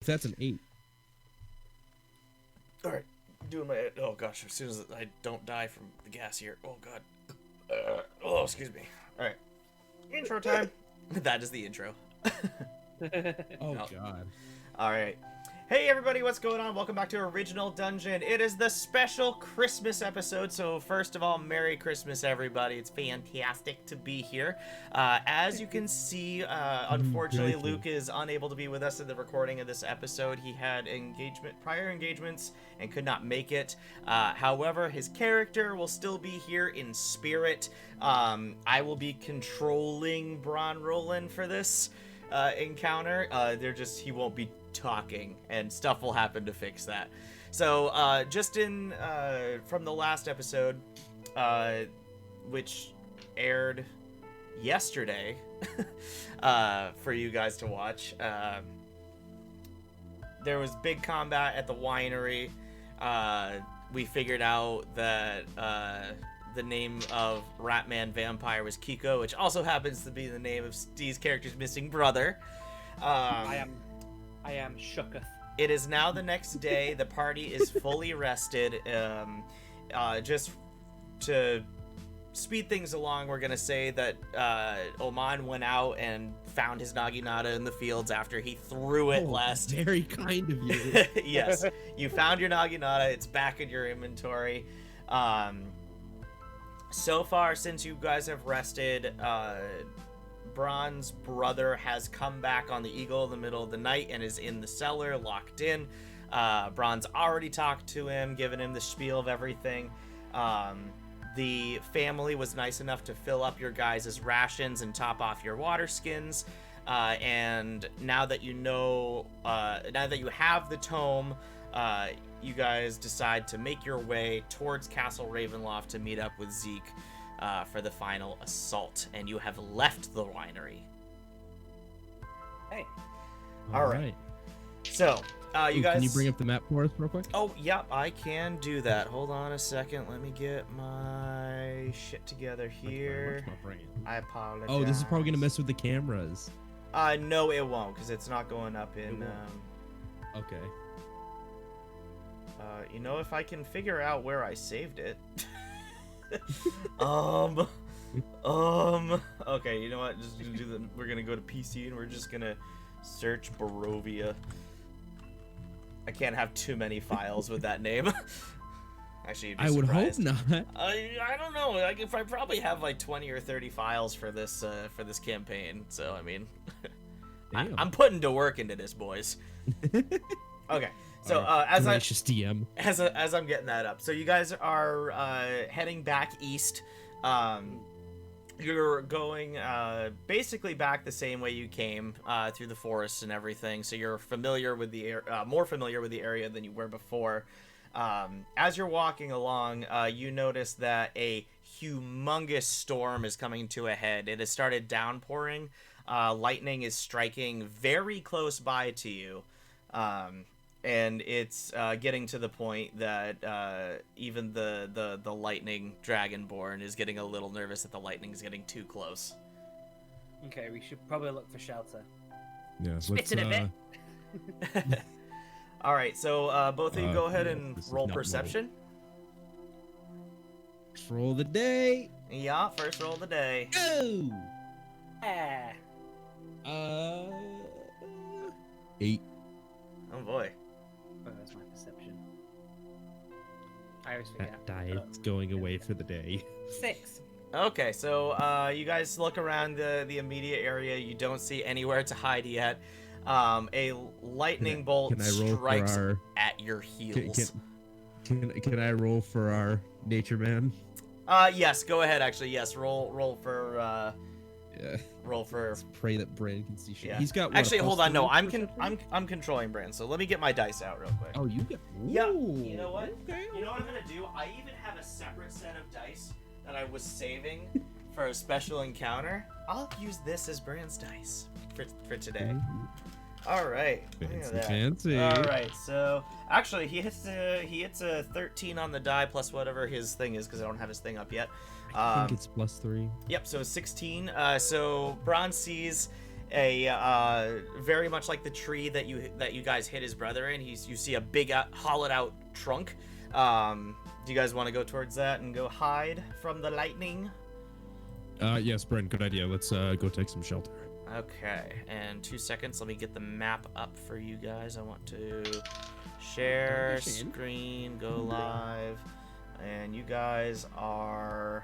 That's an 8. All right, doing my. Oh gosh, as soon as I don't die from the gas here. Oh god. Oh, excuse me. All right, intro time. That is the intro. Oh No. god. All right. Hey everybody, what's going on? Welcome back to Original Dungeon. It is the special Christmas episode, so first of all, Merry Christmas everybody. It's fantastic to be here. As you can see, unfortunately Luke is unable to be with us in the recording of this episode. He had prior engagements and could not make it. However, his character will still be here in spirit. I will be controlling Bron Roland for this encounter. He won't be talking, and stuff will happen to fix that. So just from the last episode, which aired yesterday for you guys to watch, there was big combat at the winery. We figured out that the name of Ratman Vampire was Kiko, which also happens to be the name of Steve's character's missing brother. I am shooketh. It is now the next day. The party is fully rested. Just to speed things along, we're going to say that Oman went out and found his Naginata in the fields after he threw it last... Very kind of you. Yes, you found your Naginata. It's back in your inventory. So far, since you guys have rested, Bron's brother has come back on the Eagle in the middle of the night and is in the cellar, locked in. Bron's already talked to him, given him the spiel of everything. The family was nice enough to fill up your guys' rations and top off your water skins. And now that you know, now that you have the tome, you guys decide to make your way towards Castle Ravenloft to meet up with Zeke for the final assault, and you have left the winery. Hey. All right. So, you guys... Can you bring up the map for us real quick? Oh, yep, I can do that. Hold on a second. Let me get my shit together here. Where's my brain? I apologize. Oh, this is probably going to mess with the cameras. No, it won't, because it's not going up in... Okay. You know, if I can figure out where I saved it... Okay, you know what? Just gonna do the. We're gonna go to PC and we're just gonna search Barovia. I can't have too many files with that name. Actually, you'd be I would hope surprised. not. I don't know. Like, if I probably have like 20 or 30 files for this campaign. So I mean, I'm putting to work into this, boys. Okay. So as DM. as I'm getting that up, so you guys are heading back east. You're going basically back the same way you came, through the forests and everything. So you're familiar with the more familiar with the area than you were before. As you're walking along, you notice that a humongous storm is coming to a head. It has started downpouring. Lightning is striking very close by to you. And it's getting to the point that even the lightning dragonborn is getting a little nervous that the lightning is getting too close. Okay, we should probably look for shelter. Yeah, Spit it a bit. All right, so both of you go ahead and roll perception. First roll of the day. Yeah, first roll of the day. Go! Ah. 8. Oh boy. Oh, that's my perception. I always forget. That die is going away for the day. 6. Okay, so you guys look around the immediate area. You don't see anywhere to hide yet. A lightning bolt strikes at your heels. Can I roll for our nature man? Yes, go ahead. Actually, yes. Roll for. Yeah. Roll for. Let's pray that Brand can see shit. Yeah. He's got. What, actually, hold on. No, I'm perception? controlling Brand. So let me get my dice out real quick. Oh, you get. Yeah. Ooh, You know what? Okay. You know what I'm gonna do? I even have a separate set of dice that I was saving for a special encounter. I'll use this as Brand's dice for today. All right. Fancy. All right. So actually, he hits a 13 on the die plus whatever his thing is because I don't have his thing up yet. I think it's +3. Yep. So 16. So Bron sees very much like the tree that you guys hit his brother in. You see a big hollowed out trunk. Do you guys want to go towards that and go hide from the lightning? Yes, Brent, good idea. Let's go take some shelter. Okay, and 2 seconds. Let me get the map up for you guys. I want to share screen, go live, and you guys are,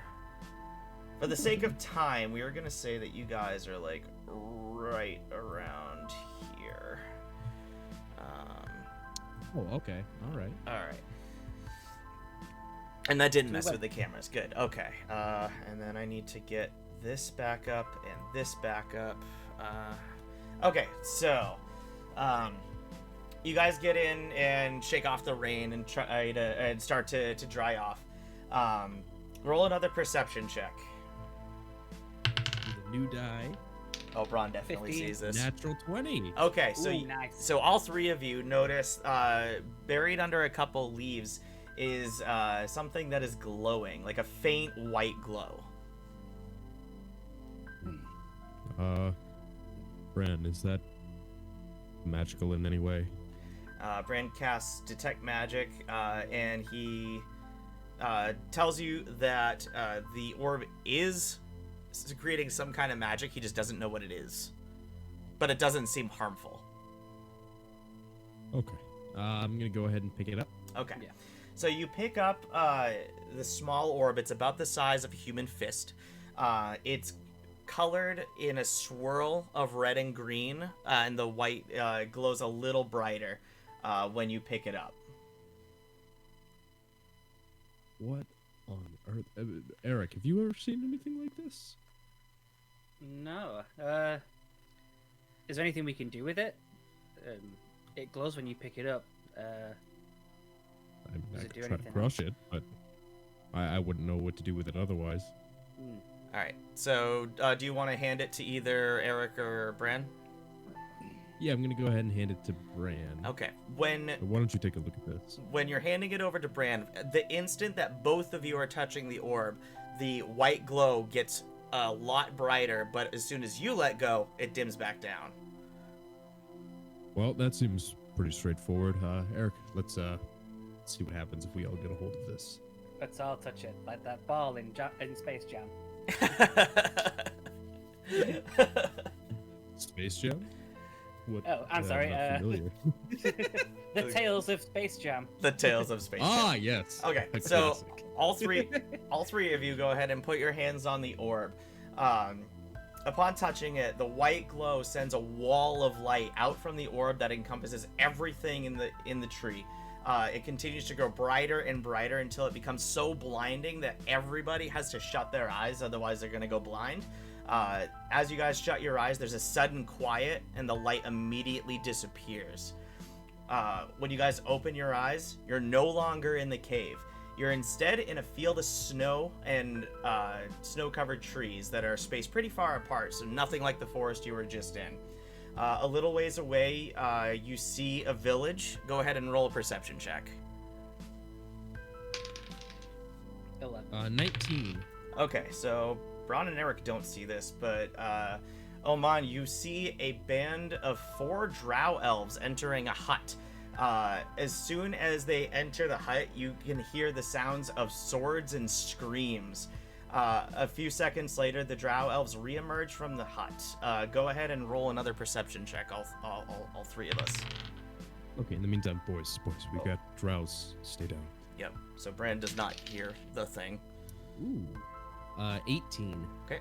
for the sake of time, we are gonna say that you guys are like right around here. Oh, okay. All right. All right. And that didn't mess with the cameras. Good. Okay. And then I need to get this back up and this back up. Okay, so you guys get in and shake off the rain and try to start to dry off. Roll another perception check. The new die. Oh, Braun definitely 15. sees this. Natural 20. Okay, so Ooh, nice. so all three of you notice buried under a couple leaves is something that is glowing, like a faint white glow. Bran, is that magical in any way? Bran casts Detect Magic, and he tells you that the orb is creating some kind of magic. He just doesn't know what it is. But it doesn't seem harmful. Okay. I'm going to go ahead and pick it up. Okay. Yeah. So you pick up the small orb. It's about the size of a human fist. It's colored in a swirl of red and green, and the white glows a little brighter when you pick it up. What on earth? Eric, have you ever seen anything like this? No. Is there anything we can do with it? It glows when you pick it up. I Does it could do try to anything crush it, but I wouldn't know what to do with it otherwise. All right. So do you want to hand it to either Eric or Bran? Yeah, I'm going to go ahead and hand it to Bran. Okay. When So why don't you take a look at this? when you're handing it over to Bran, the instant that both of you are touching the orb, the white glow gets a lot brighter, but as soon as you let go, it dims back down. Well, that seems pretty straightforward. Eric, let's see what happens if we all get a hold of this. Let's all touch it, like that ball in Space Jam. Space Jam? What? Oh, I'm sorry, not familiar. The Tales of Space Jam. The Tales of Space Jam. Ah, yes. Okay, A so classic. all three of you go ahead and put your hands on the orb. Upon touching it, the white glow sends a wall of light out from the orb that encompasses everything in the tree. It continues to grow brighter and brighter until it becomes so blinding that everybody has to shut their eyes, otherwise they're gonna go blind. As you guys shut your eyes, there's a sudden quiet, and the light immediately disappears. When you guys open your eyes, you're no longer in the cave. You're instead in a field of snow and snow-covered trees that are spaced pretty far apart, so nothing like the forest you were just in. A little ways away, you see a village. Go ahead and roll a perception check. 11. 19. Okay, so Braun and Eric don't see this, but Oman, you see a band of 4 drow elves entering a hut. As soon as they enter the hut, you can hear the sounds of swords and screams. A few seconds later, the drow elves reemerge from the hut. Go ahead and roll another perception check, all three of us. Okay, in the meantime, boys, we got drows. Stay down. Yep, so Bran does not hear the thing. Ooh. 18. Okay.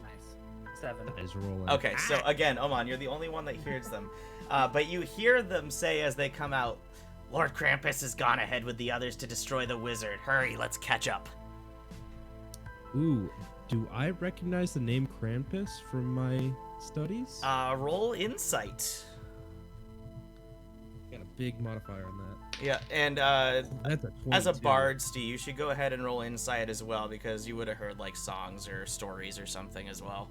Nice. 7. That is rolling. Okay, so again, Oman, you're the only one that hears them. But you hear them say as they come out, Lord Krampus has gone ahead with the others to destroy the wizard. Hurry, let's catch up. Ooh, do I recognize the name Krampus from my studies? Roll insight. Got a big modifier on that. Yeah, and That's a 22. as a bard, Steve, you should go ahead and roll insight as well, because you would have heard like songs or stories or something as well.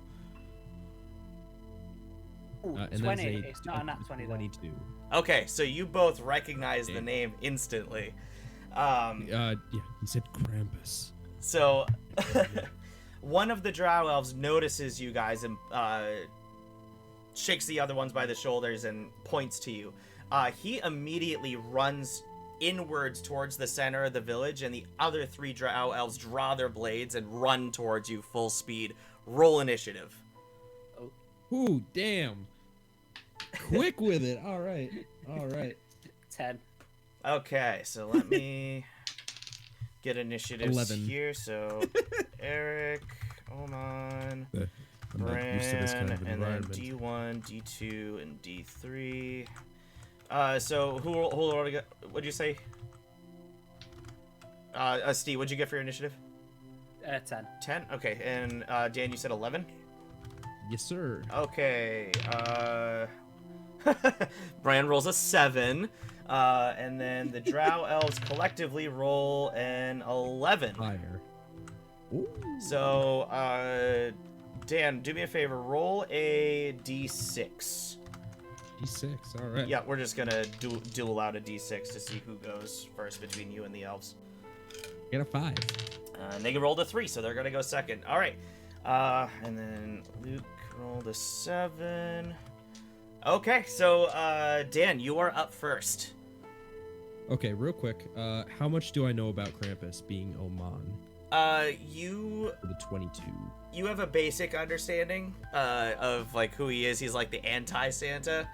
Ooh, And 20. that's It's not a nat 20 though. 22. Okay, so you both recognize the name instantly. Yeah, he said Krampus. So, one of the drow elves notices you guys shakes the other ones by the shoulders and points to you. He immediately runs inwards towards the center of the village, and the other 3 drow elves draw their blades and run towards you full speed. Roll initiative. Ooh, damn. Quick with it. All right. 10. Okay, so let me get initiatives 11. here. So Eric, Oman, I'm not used to this kind of and then environment. D1, D2, and D3. So who already got? What'd you say? Steve, what'd you get for your initiative? 10. 10. Okay, and Dan, you said 11. Yes, sir. Okay. Brian rolls a 7. And then the drow elves collectively roll an 11. Higher. Ooh. So, Dan, do me a favor. Roll a d6. D6. All right. Yeah, we're just gonna duel out a d6 to see who goes first between you and the elves. Get a 5. And they rolled a 3, so they're gonna go second. All right. And then Luke rolled a 7. Okay, so Dan, you are up first. Okay, real quick. How much do I know about Krampus being Oman? You For the 22. you have a basic understanding of like who he is. He's like the anti-Santa,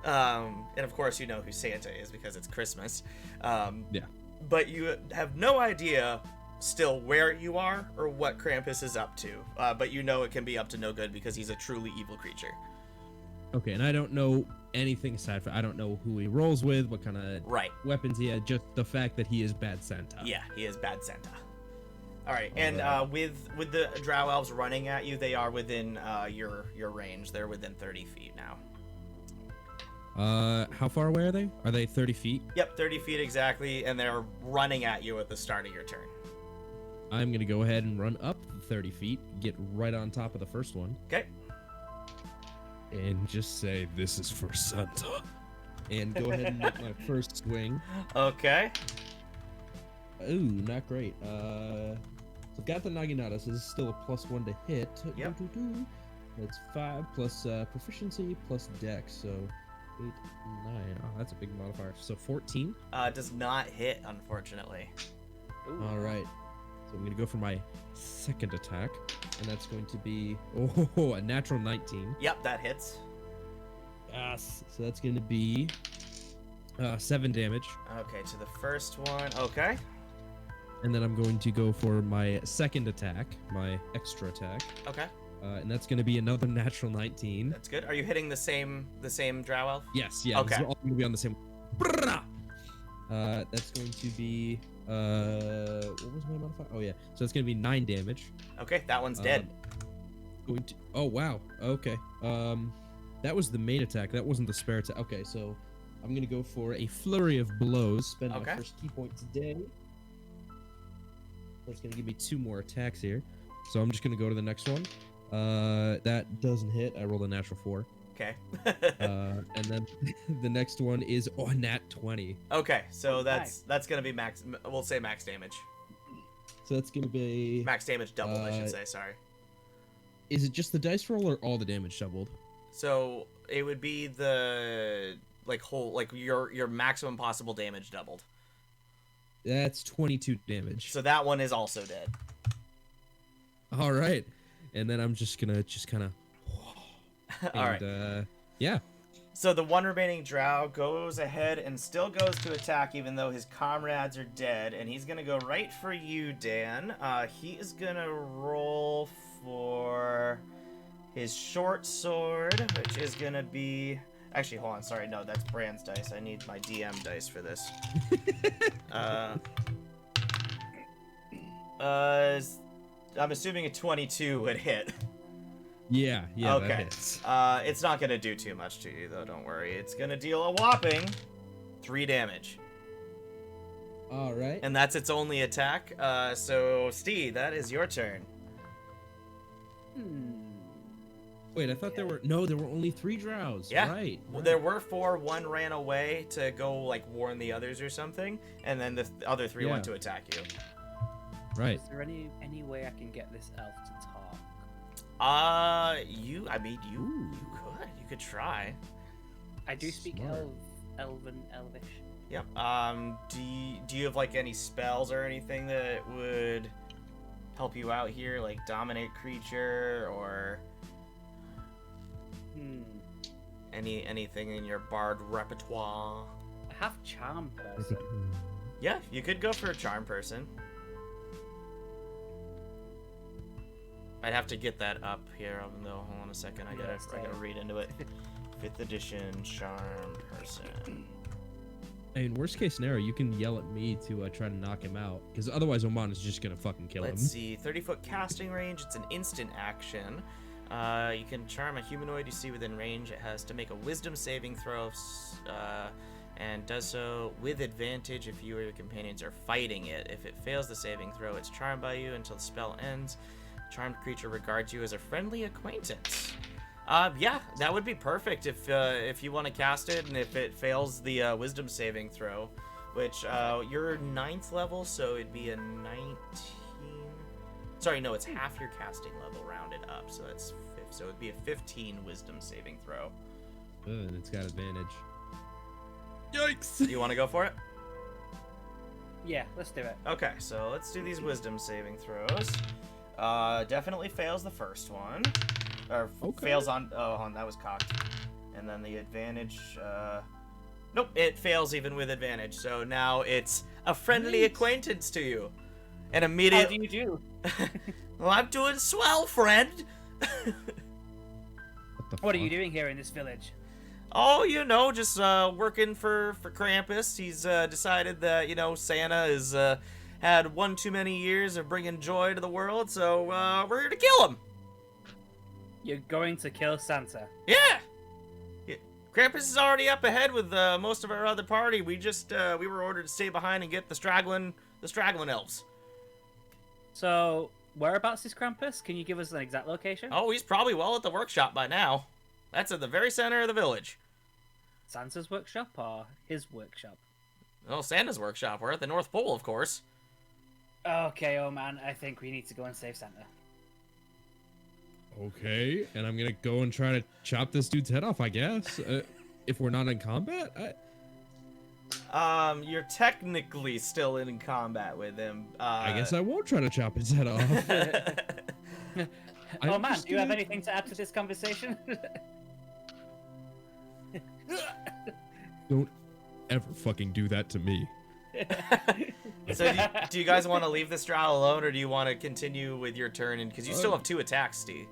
and of course you know who Santa is because it's Christmas. Yeah. But you have no idea still where you are or what Krampus is up to. But you know it can be up to no good because he's a truly evil creature. Okay, and I don't know anything aside from I don't know who he rolls with, what kind of Right. weapons he had, just the fact that he is bad Santa. Yeah, he is bad Santa. All right, and Alright. with the drow elves running at you, they are within your range. They're within 30 feet now. How far away are they? Are they 30 feet? Yep, 30 feet exactly, and they're running at you at the start of your turn. I'm gonna go ahead and run up 30 feet, get right on top of the first one, Okay. and just say, "This is for Santa," and go ahead and make my first swing. Okay. Ooh, not great. So got the Naginata, so this is still a +1 to hit. Yep. That's 5 plus proficiency plus dex, so 8, 9. Oh, that's a big modifier. So 14. Does not hit, unfortunately. Ooh. All right. So I'm gonna go for my second attack, and that's going to be a natural 19. Yep, that hits. Yes. So that's gonna be 7 damage, Okay, to the first one. Okay. and then I'm going to go for my second attack, my extra attack, Okay, and that's gonna be another natural 19. that's good. Are you hitting the same drow elf? Yes. Yeah. Okay. These are all gonna be on the same. That's going to be what was my modifier? Oh yeah. So it's gonna be 9 damage. Okay, that one's dead. Going to. Oh wow. Okay. That was the main attack. That wasn't the spare attack. Okay, so I'm gonna go for a flurry of blows. Spend Okay. my first key point today. That's gonna give me 2 more attacks here. So I'm just gonna go to the next one. That doesn't hit. I rolled a natural 4. Okay. And then the next one is a nat 20. Okay, so that's gonna be max. We'll say max damage. So that's gonna be. Max damage doubled, I should say. Sorry. Is it just the dice roll or all the damage doubled? So it would be the your maximum possible damage doubled. That's 22 damage. So that one is also dead. All right. And then I'm just gonna kind of. All right. Yeah. So the one remaining drow goes ahead and still goes to attack even though his comrades are dead, and he's gonna go right for you, Dan. He is gonna roll for his short sword, which is gonna be. Actually, hold on. Sorry, no, that's Brand's dice. I need my DM dice for this. I'm assuming a 22 would hit. Yeah. That Okay. hits. It's not gonna do too much to you though. Don't worry. It's gonna deal a whopping 3 damage, All right. and that's its only attack. So Steve, that is your turn. Wait, I thought there were only 3 drows. Yeah. Right. Well, there were 4. One ran away to go like warn the others or something, and then the other 3 went Yeah. to attack you. Right. Is there any way I can get this elf to talk? You could try. I do speak Smart. Elvish. Yep. Do you have like any spells or anything that would help you out here, like dominate creature or anything in your bard repertoire? I have charm person. Yeah, you could go for a charm person. I'd have to get that up here, though. Hold on a second. I gotta read into it. 5th edition charm person. In worst case scenario, you can yell at me to try to knock him out, because otherwise Oman is just gonna fucking kill him. Let's see, 30-foot casting range. It's an instant action. You can charm a humanoid you see within range. It has to make a wisdom saving throw, and does so with advantage if you or your companions are fighting it. If it fails the saving throw, it's charmed by you until the spell ends. Charmed creature regards you as a friendly acquaintance. Yeah, that would be perfect if you want to cast it, and if it fails the wisdom saving throw, which you're 9th level, so it'd be a 19. Sorry, no, it's half your casting level rounded up, so that's 5th. So it'd be a 15 wisdom saving throw. And it's got advantage. Yikes! You want to go for it? Yeah, let's do it. Okay, so let's do these wisdom saving throws. Definitely fails the first one. Or fails on... Oh, hold on, that was cocked. And then the advantage... Nope, it fails even with advantage. So now it's a friendly acquaintance to you. And immediately... How do you do? Well, I'm doing swell, friend! What are you doing here in this village? Oh, you know, just working for Krampus. He's decided that, you know, Santa is... had one too many years of bringing joy to the world, so we're here to kill him. You're going to kill Santa. Yeah. Krampus is already up ahead with most of our other party. We just we were ordered to stay behind and get the straggling elves. So, whereabouts is Krampus? Can you give us an exact location? Oh, he's probably well at the workshop by now. That's at the very center of the village. Santa's workshop or his workshop? Oh, Santa's workshop. We're at the North Pole, of course. Okay, oh man, I think we need to go and save Santa. Okay, and I'm gonna go and try to chop this dude's head off, I guess. If we're not in combat? You're technically still in combat with him. I guess I won't try to chop his head off. Oh man, do you have anything to add to this conversation? Don't ever fucking do that to me. So do you guys want to leave this drow alone, or do you want to continue with your turn? Because you still have 2 attacks, Steve.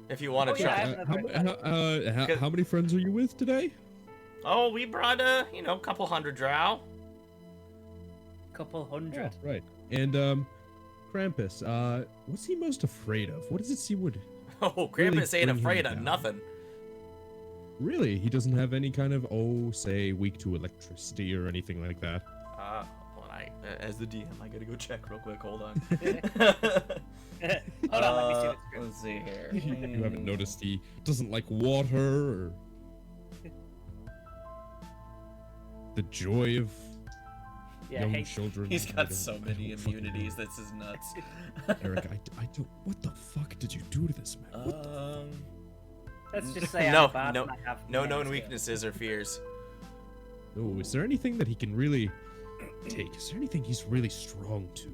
If you want to try. How many friends are you with today? Oh, we brought you know, a couple hundred drow. Couple hundred. Oh, right. And Krampus, what's he most afraid of? What does it seem would? Oh, Krampus really ain't bring him afraid of down? nothing. Really? He doesn't have any kind of, say, weak to electricity or anything like that? Hold on, as the DM, I gotta go check real quick. Hold on. Hold on, let me see this. Let's see here. You haven't noticed he doesn't like water or the joy of young children. He's got so many immunities. This is nuts. Eric, I don't. What the fuck did you do to this man? What the Let's just say no, I'm bad no, and I have no nails known here. weaknesses or fears. Oh, is there anything that he can really take? Is there anything he's really strong to?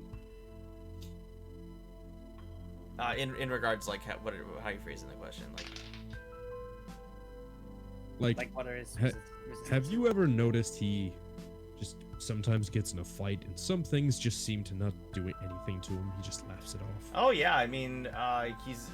In regards, like, how are you phrasing the question? Like what are his Have you ever noticed he just sometimes gets in a fight and some things just seem to not do anything to him? He just laughs it off. Oh yeah, I mean, he's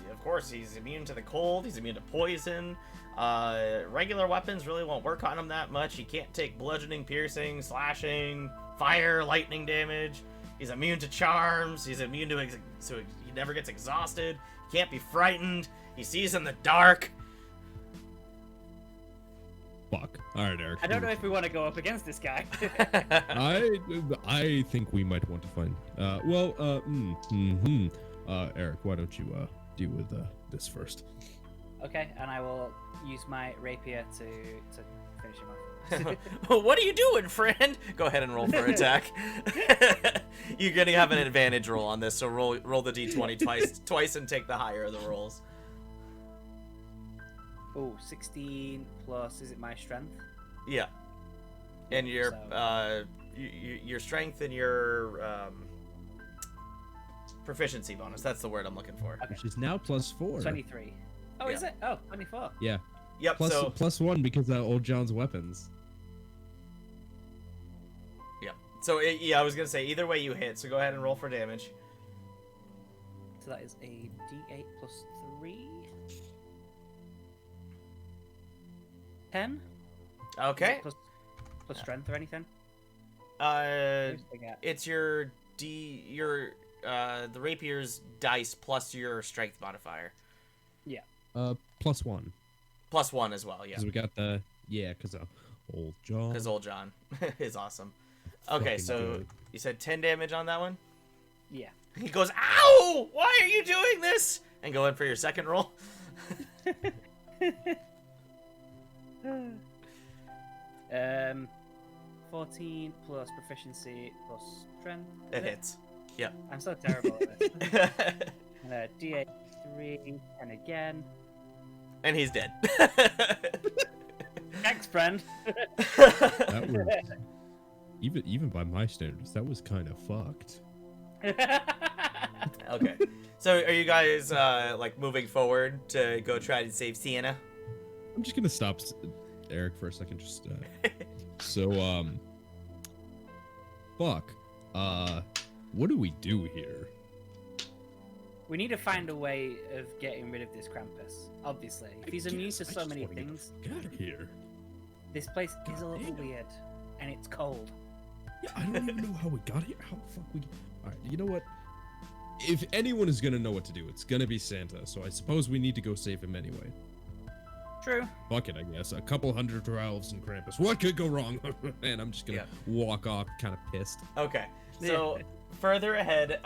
immune to the cold. He's immune to poison. Regular weapons really won't work on him that much. He can't take bludgeoning, piercing, slashing, fire, lightning damage. He's immune to charms. He's immune to so he never gets exhausted. He can't be frightened. He sees in the dark. Fuck. All right, Eric. I don't know if we want to go up against this guy. I think we might want to find. Eric, why don't you deal with this first? Okay, and I will use my rapier to finish him off. What are you doing, friend? Go ahead and roll for attack. You're gonna have an advantage roll on this, so roll the d20 twice and take the higher of the rolls. Oh, 16 plus, is it my strength? Yeah. And your So- your strength and your proficiency bonus. That's the word I'm looking for. Okay. Which is now +4. 23. Oh, is Yeah. it? Oh, 24. Yeah. Yep. Plus, So +1 because of old John's weapons. yeah. So yeah, I was gonna say either way you hit. So go ahead and roll for damage. So that is a d8 plus 3. 10? Okay. Plus strength or anything? Uh, What's the gap? it's your the rapier's dice plus your strength modifier. +1. Plus 1 as well, yeah. Because we got the because of old John. Because old John is awesome. Okay, Fucking so good. you said 10 damage on that one? Yeah. He goes, ow! Why are you doing this? And go in for your second roll. 14 plus proficiency plus strength. It is hits. Yeah. I'm so terrible at this. D8 3, 10 again. And he's dead. Thanks, friend. That was even by my standards, that was kind of fucked. Okay. So are you guys like moving forward to go try to save Sienna? I'm just gonna stop Eric for a second. Just so fuck. What do we do here? We need to find a way of getting rid of this Krampus. Obviously, if he's immune to I so just many wanna get things, the fuck out of here. this place is a little damn. weird, and it's cold. Yeah, I don't even know how we got here. How the fuck we? All right, you know what? If anyone is gonna know what to do, it's gonna be Santa. So I suppose we need to go save him anyway. True. Fuck it, I guess. A couple hundred elves and Krampus. What could go wrong? And I'm just gonna walk off, kind of pissed. Okay. So further ahead,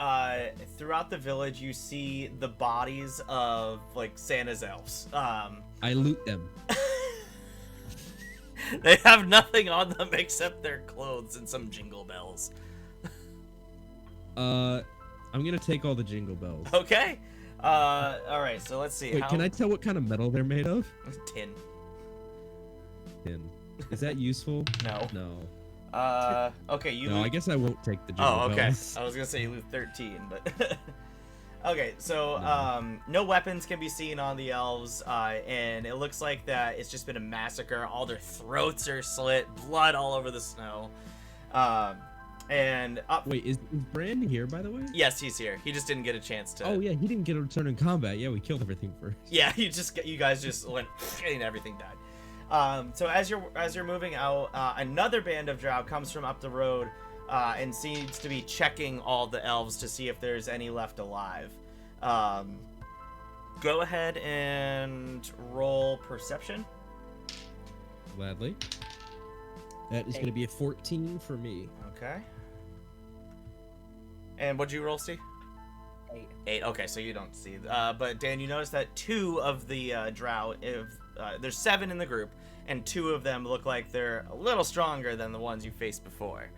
throughout the village, you see the bodies of like Santa's elves. I loot them. They have nothing on them except their clothes and some jingle bells. I'm gonna take all the jingle bells. Okay. All right. So let's see. Wait, can I tell what kind of metal they're made of? Tin. Tin. Is that useful? No. No. Okay. You. No, I guess I won't take the jingle Oh, okay. bells. I was gonna say you lose 13, but. Okay, so no weapons can be seen on the elves, and it looks like that it's just been a massacre. All their throats are slit, blood all over the snow. And up. Wait, is Brand here, by the way? Yes, he's here. He just didn't get a chance to. Oh yeah, he didn't get a return in combat. Yeah, we killed everything first. Yeah, you guys just went and everything died. So as you're moving out, another band of drow comes from up the road. And seems to be checking all the elves to see if there's any left alive. Go ahead and roll perception. Gladly. That is going to be a 14 for me. Okay. And what'd you roll, Steve? 8. 8. Okay, so you don't see. But Dan, you notice that 2 of the drow, there's 7 in the group, and 2 of them look like they're a little stronger than the ones you faced before.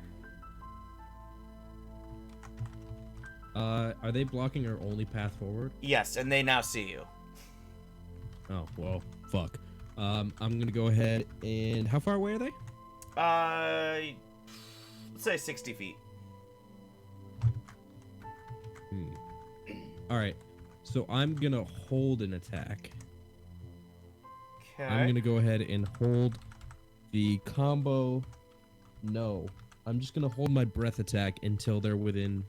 Are they blocking our only path forward? Yes, and they now see you. Oh, well, fuck. I'm gonna go ahead and... How far away are they? Let's say 60 feet. Alright, so I'm gonna hold an attack. Okay. I'm gonna go ahead and hold the combo... No. I'm just gonna hold my breath attack until they're within...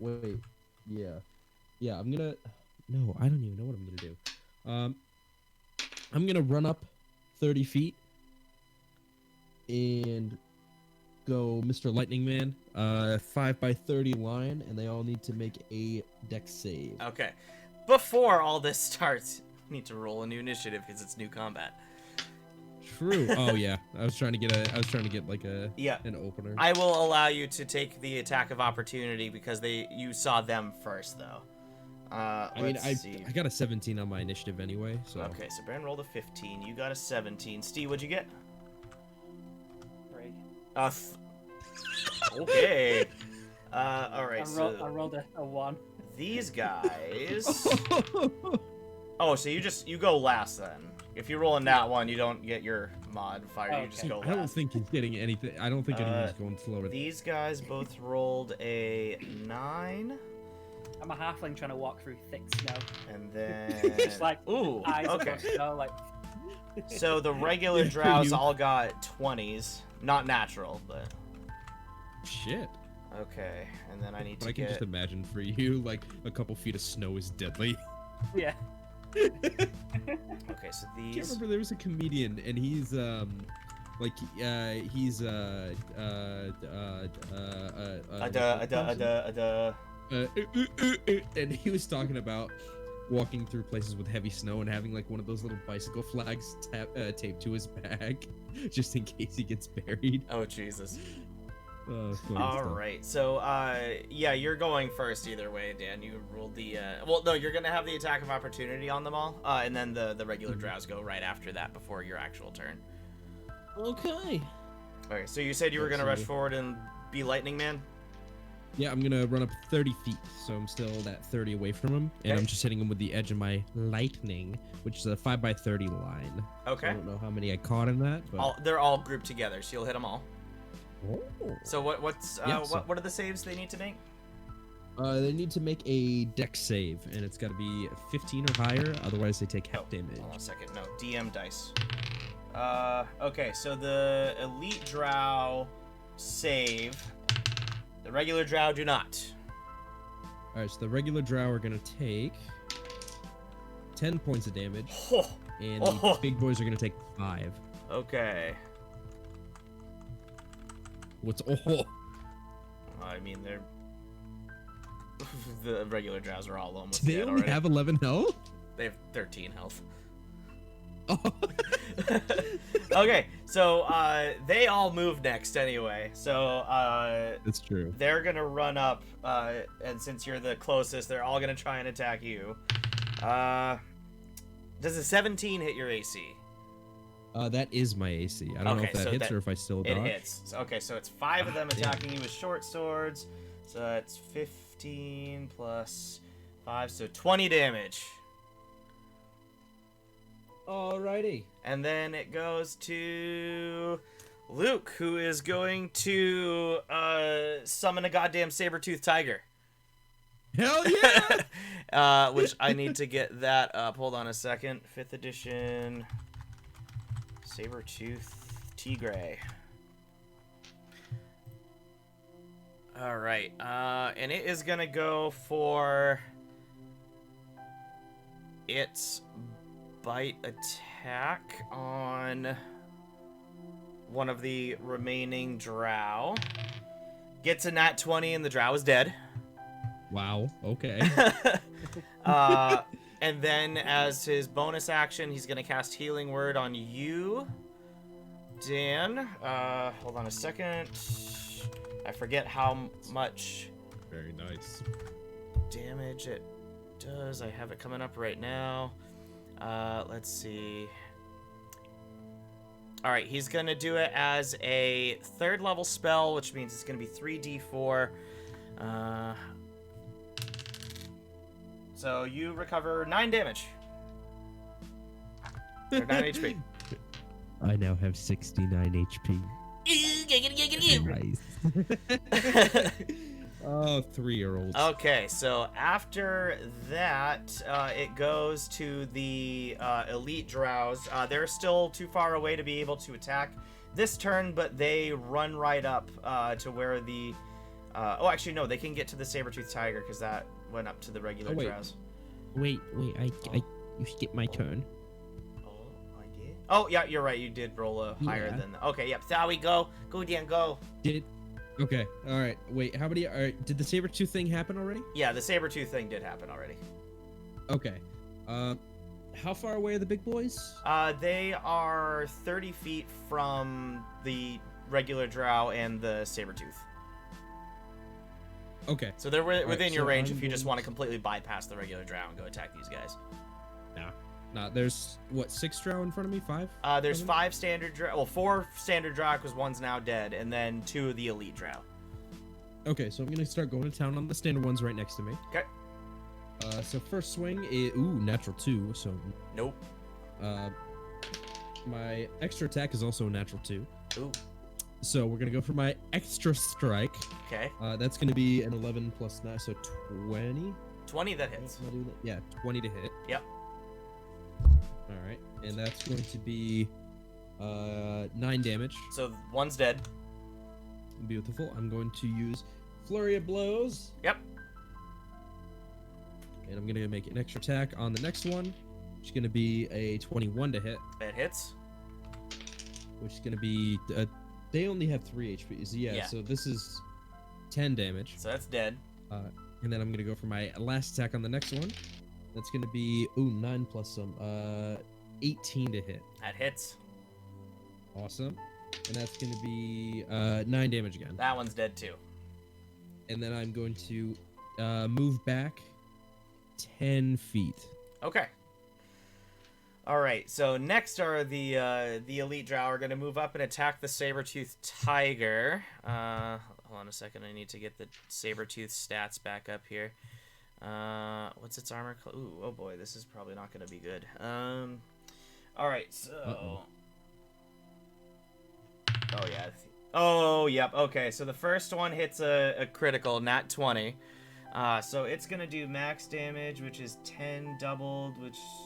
Wait. Yeah, I'm gonna... No, I don't even know what I'm gonna do. I'm gonna run up 30 feet and go Mr. Lightning Man, 5 by 30 line, and they all need to make a dex save. Okay. Before all this starts, you need to roll a new initiative because it's new combat. True. Oh yeah, I was trying to get like an opener. I will allow you to take the attack of opportunity because you saw them first though. I got a 17 on my initiative anyway, so. Okay, so Baron rolled a 15. You got a 17. Steve, what'd you get? 3. Okay. All right. I rolled a 1. These guys Oh, so you go last then. If you roll in that one, you don't get your modifier. You just Okay. go I don't last. think he's getting anything. I don't think anyone's going slower. These guys both rolled a 9, I'm a halfling trying to walk through thick snow. and then Just like ooh, eyes okay. above snow, like. So the regular Yeah, drows you- all got 20s, not natural, but Shit. okay. And then I need But to I can get. just imagine for you, like a couple feet of snow is deadly. Yeah. Okay, so I can't these. remember there was a comedian and he's and he was talking about walking through places with heavy snow and having like one of those little bicycle flags taped to his bag just in case he gets buried. Oh Jesus. Funny All stuff. right. So yeah, you're going first either way, Dan. You ruled the well, no, you're gonna have the attack of opportunity on them all, and then the regular drows go right after that before your actual turn. Okay. Okay. So you said you were gonna rush forward and be Lightning Man. Yeah, I'm gonna run up 30 feet, so I'm still that 30 away from him, and Okay. I'm just hitting him with the edge of my lightning, which is a 5x30 line. So Okay. I don't know how many I caught in that, but They're all grouped together, so you'll hit them all. Oh. So what's Yeah, so- what are the saves they need to make? They need to make a dex save, and it's got to be 15 or higher, otherwise they take half damage. Hold on a second. No, DM dice. Okay, so the elite drow save. The regular drow do not. All right, so the regular drow are gonna take 10 points of damage, Oh, and Oh. the big boys are gonna take 5. okay. What's oh? I mean, they're the regular drows are all almost Do they dead only already. have 11 health? They have 13 health. Oh. Okay, so they all move next anyway. So That's true. they're gonna run up, and since you're the closest, they're all gonna try and attack you. Does a 17 hit your AC? That is my AC. I don't know Okay, if that so hits that- or if I still It dodge. hits. So, okay, so it's 5 of them damn. attacking you with short swords. So that's 15 plus 5, so 20 damage. Alrighty. And then it goes to Luke, who is going to summon a goddamn saber-toothed tiger. Hell yeah! Which I need to get that up. Hold on a second. 5th edition saber-toothed tigre. All right. And it is going to go for its bite attack on one of the remaining drow. Gets a nat 20 and the drow is dead. Wow. Okay. And then as his bonus action, he's going to cast Healing Word on you, Dan. Hold on a second. I forget how much Very nice. damage it does. I have it coming up right now. Let's see. All right, he's going to do it as a 3rd level spell, which means it's going to be 3d4. So you recover 9 damage. Or 9 HP. I now have 69 HP. Nice. Oh, 3-year-olds. Okay, so after that, it goes to the elite drows. They're still too far away to be able to attack this turn, but they run right up to where the... oh, actually, no, they can get to the saber-toothed tiger because that went up to the regular wait. drows. Wait, you skipped my turn. Oh, I did? Oh, yeah, you're right. You did roll a higher Yeah. than... Okay, yep. There we go. Go, Dan, go. Okay, alright. Wait, how many... Alright, did the saber-tooth thing happen already? Yeah, the saber-tooth thing did happen already. Okay. How far away are the big boys? They are 30 feet from the regular drow and the saber-tooth. Okay. So they're within your so range I'm if you just going want to completely bypass the regular drow and go attack these guys. Nah, there's, what, 6 drow in front of me? 5? There's Seven? 5 standard drow, well, 4 standard drow because one's now dead, and then 2 of the elite drow. Okay, so I'm gonna start going to town on the standard ones right next to me. Okay. So first swing is natural 2. So Nope. my extra attack is also a natural 2. Ooh. So we're gonna go for my extra strike. Okay. That's gonna be an 11 plus 9, so 20. 20 that hits. Yeah, 20 to hit. Yep. All right, and that's going to be 9 damage. So one's dead. Beautiful. I'm going to use Flurry of Blows. Yep. And I'm going to make an extra attack on the next one, which is going to be a 21 to hit, That hits. which is going to be... they only have 3 HP. So yeah, Yeah. so this is 10 damage. So that's dead. And then I'm going to go for my last attack on the next one. That's going to be, 9 plus some, 18 to hit. That hits. Awesome. And that's going to be 9 damage again. That one's dead too. And then I'm going to move back 10 feet. Okay. All right. So next are the elite drow are going to move up and attack the saber-toothed tiger. Hold on a second. I need to get the saber-tooth stats back up here. What's its armor? Ooh, oh boy, this is probably not going to be good. All right. So. Uh-oh. Oh yeah. Oh yep. Okay. So the first one hits a critical, nat 20. So it's gonna do max damage, which is 10 doubled,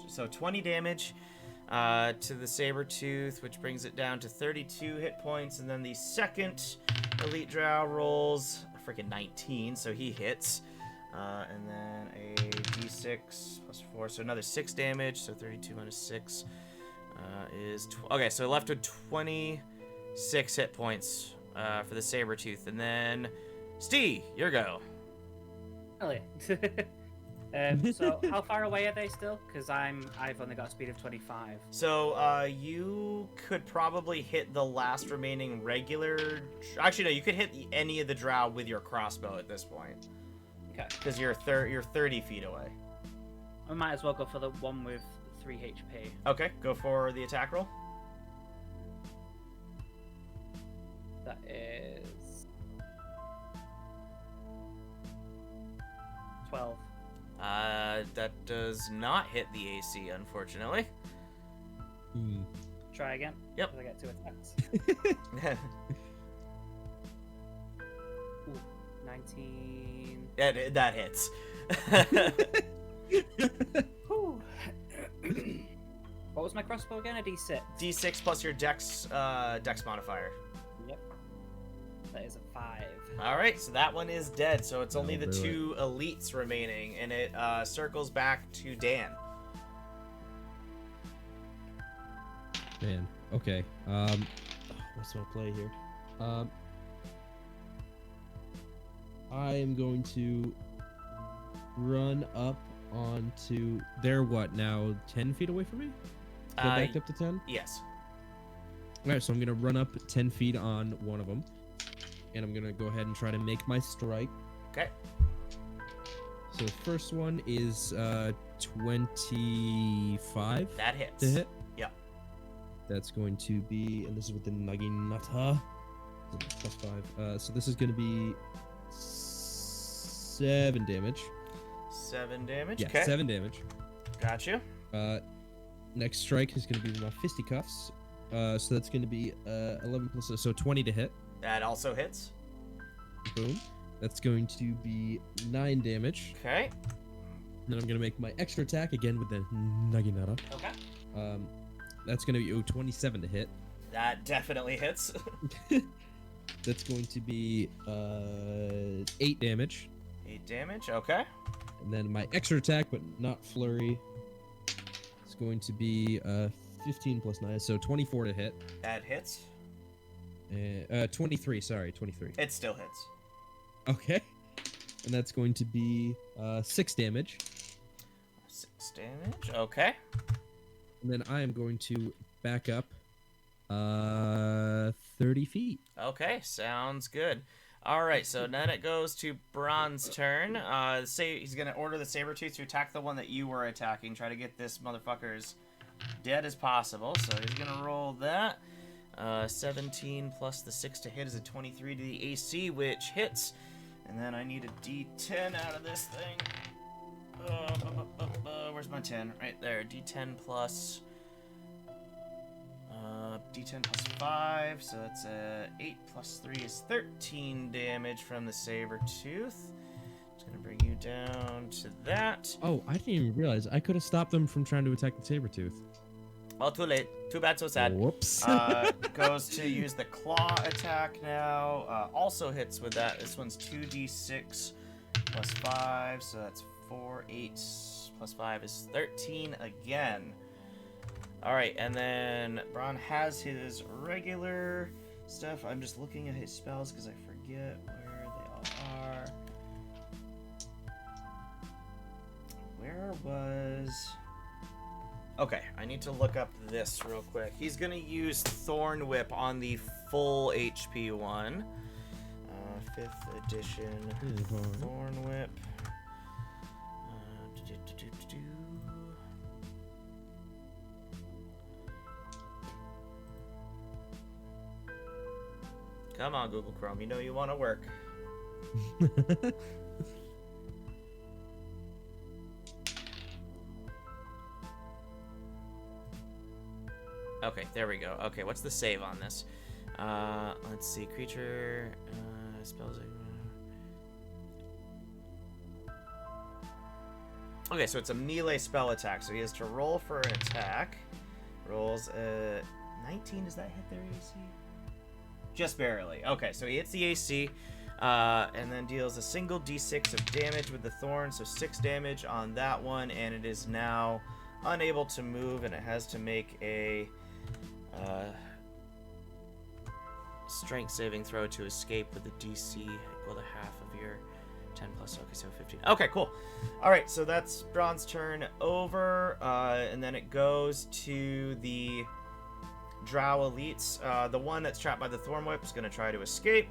so 20 damage to the saber tooth, which brings it down to 32 hit points. And then the second elite drow rolls a freaking 19, so he hits. And then a d6 plus 4, so another 6 damage. So 32 minus 6 is okay. So left with 26 hit points for the saber tooth, and then Steve, your go. Oh yeah. So how far away are they still? Because I've only got a speed of 25. So you could probably hit the last remaining regular. Actually, no, you could hit any of the drow with your crossbow at this point. Okay. Because you're 30 feet away. I might as well go for the one with 3 HP. Okay, go for the attack roll. That is 12. That does not hit the AC, unfortunately. Try again. Yep. I get 2 attacks. Ooh, 19. That hits. Whew. What was my crossbow again? A D6. D6 plus your dex modifier. Yep. That is a 5. All right, so that one is dead. So it's only the do 2 elites remaining, and it circles back to Dan. Man, okay. What's my play here? I am going to run up onto... They're what, now 10 feet away from me? Go back up to 10? Yes. Alright, so I'm going to run up 10 feet on one of them. And I'm going to go ahead and try to make my strike. Okay. So the first one is 25 That hits. to hit. Yep. That's going to be, and this is with the Naginata. Plus 5. So this is going to be 7 damage. 7 damage. Yeah, Okay. 7 damage. Got you. Next strike is going to be with my fisticuffs. So that's going to be 11 plus, so 20 to hit. That also hits. Boom. That's going to be 9 damage. Okay. Then I'm going to make my extra attack again with the Naginata. Okay. That's going to be 27 to hit. That definitely hits. That's going to be 8 damage. 8 damage. Okay. And then my extra attack, but not flurry, is going to be 15 plus 9, so 24 to hit. That hits. 23, sorry, 23. It still hits. Okay. And that's going to be 6 damage. 6 damage. Okay. And then I am going to back up 30 feet. Okay. Sounds good. All right. So then it goes to Bron's turn. Say he's gonna order the Sabertooth to attack the one that you were attacking. Try to get this motherfucker as dead as possible. So he's gonna roll that. 17 plus the 6 to hit is a 23 to the AC, which hits. And then I need a D10 out of this thing. Where's my 10? Right there. D10 plus... D10 plus 5, so that's 8 plus 3 is 13 damage from the saber tooth. It's gonna bring you down to that. Oh, I didn't even realize. I could have stopped them from trying to attack the saber tooth. Well, too late. Too bad, so sad. Whoops. Goes to use the claw attack now. Also hits with that. This one's 2d6 plus 5, so that's 4, 8 plus 5 is 13 again. Alright, and then Braun has his regular stuff. I'm just looking at his spells because I forget where they all are. Where was... Okay, I need to look up this real quick. He's going to use Thorn Whip on the full HP one. 5th edition Thorn Whip. Come on, Google Chrome. You know you want to work. Okay, there we go. Okay, what's the save on this? Let's see. Creature spells. Okay, so it's a melee spell attack. So he has to roll for an attack. Rolls 19. Does that hit their AC? Just barely. Okay, so he hits the AC, and then deals a single d6 of damage with the thorn, so 6 damage on that one, and it is now unable to move, and it has to make a strength saving throw to escape with the DC equal to half of your 10 plus. Okay, so 15. Okay, cool. All right, so that's Braun's turn over, and then it goes to the drow elites. The one that's trapped by the thorn whip is going to try to escape.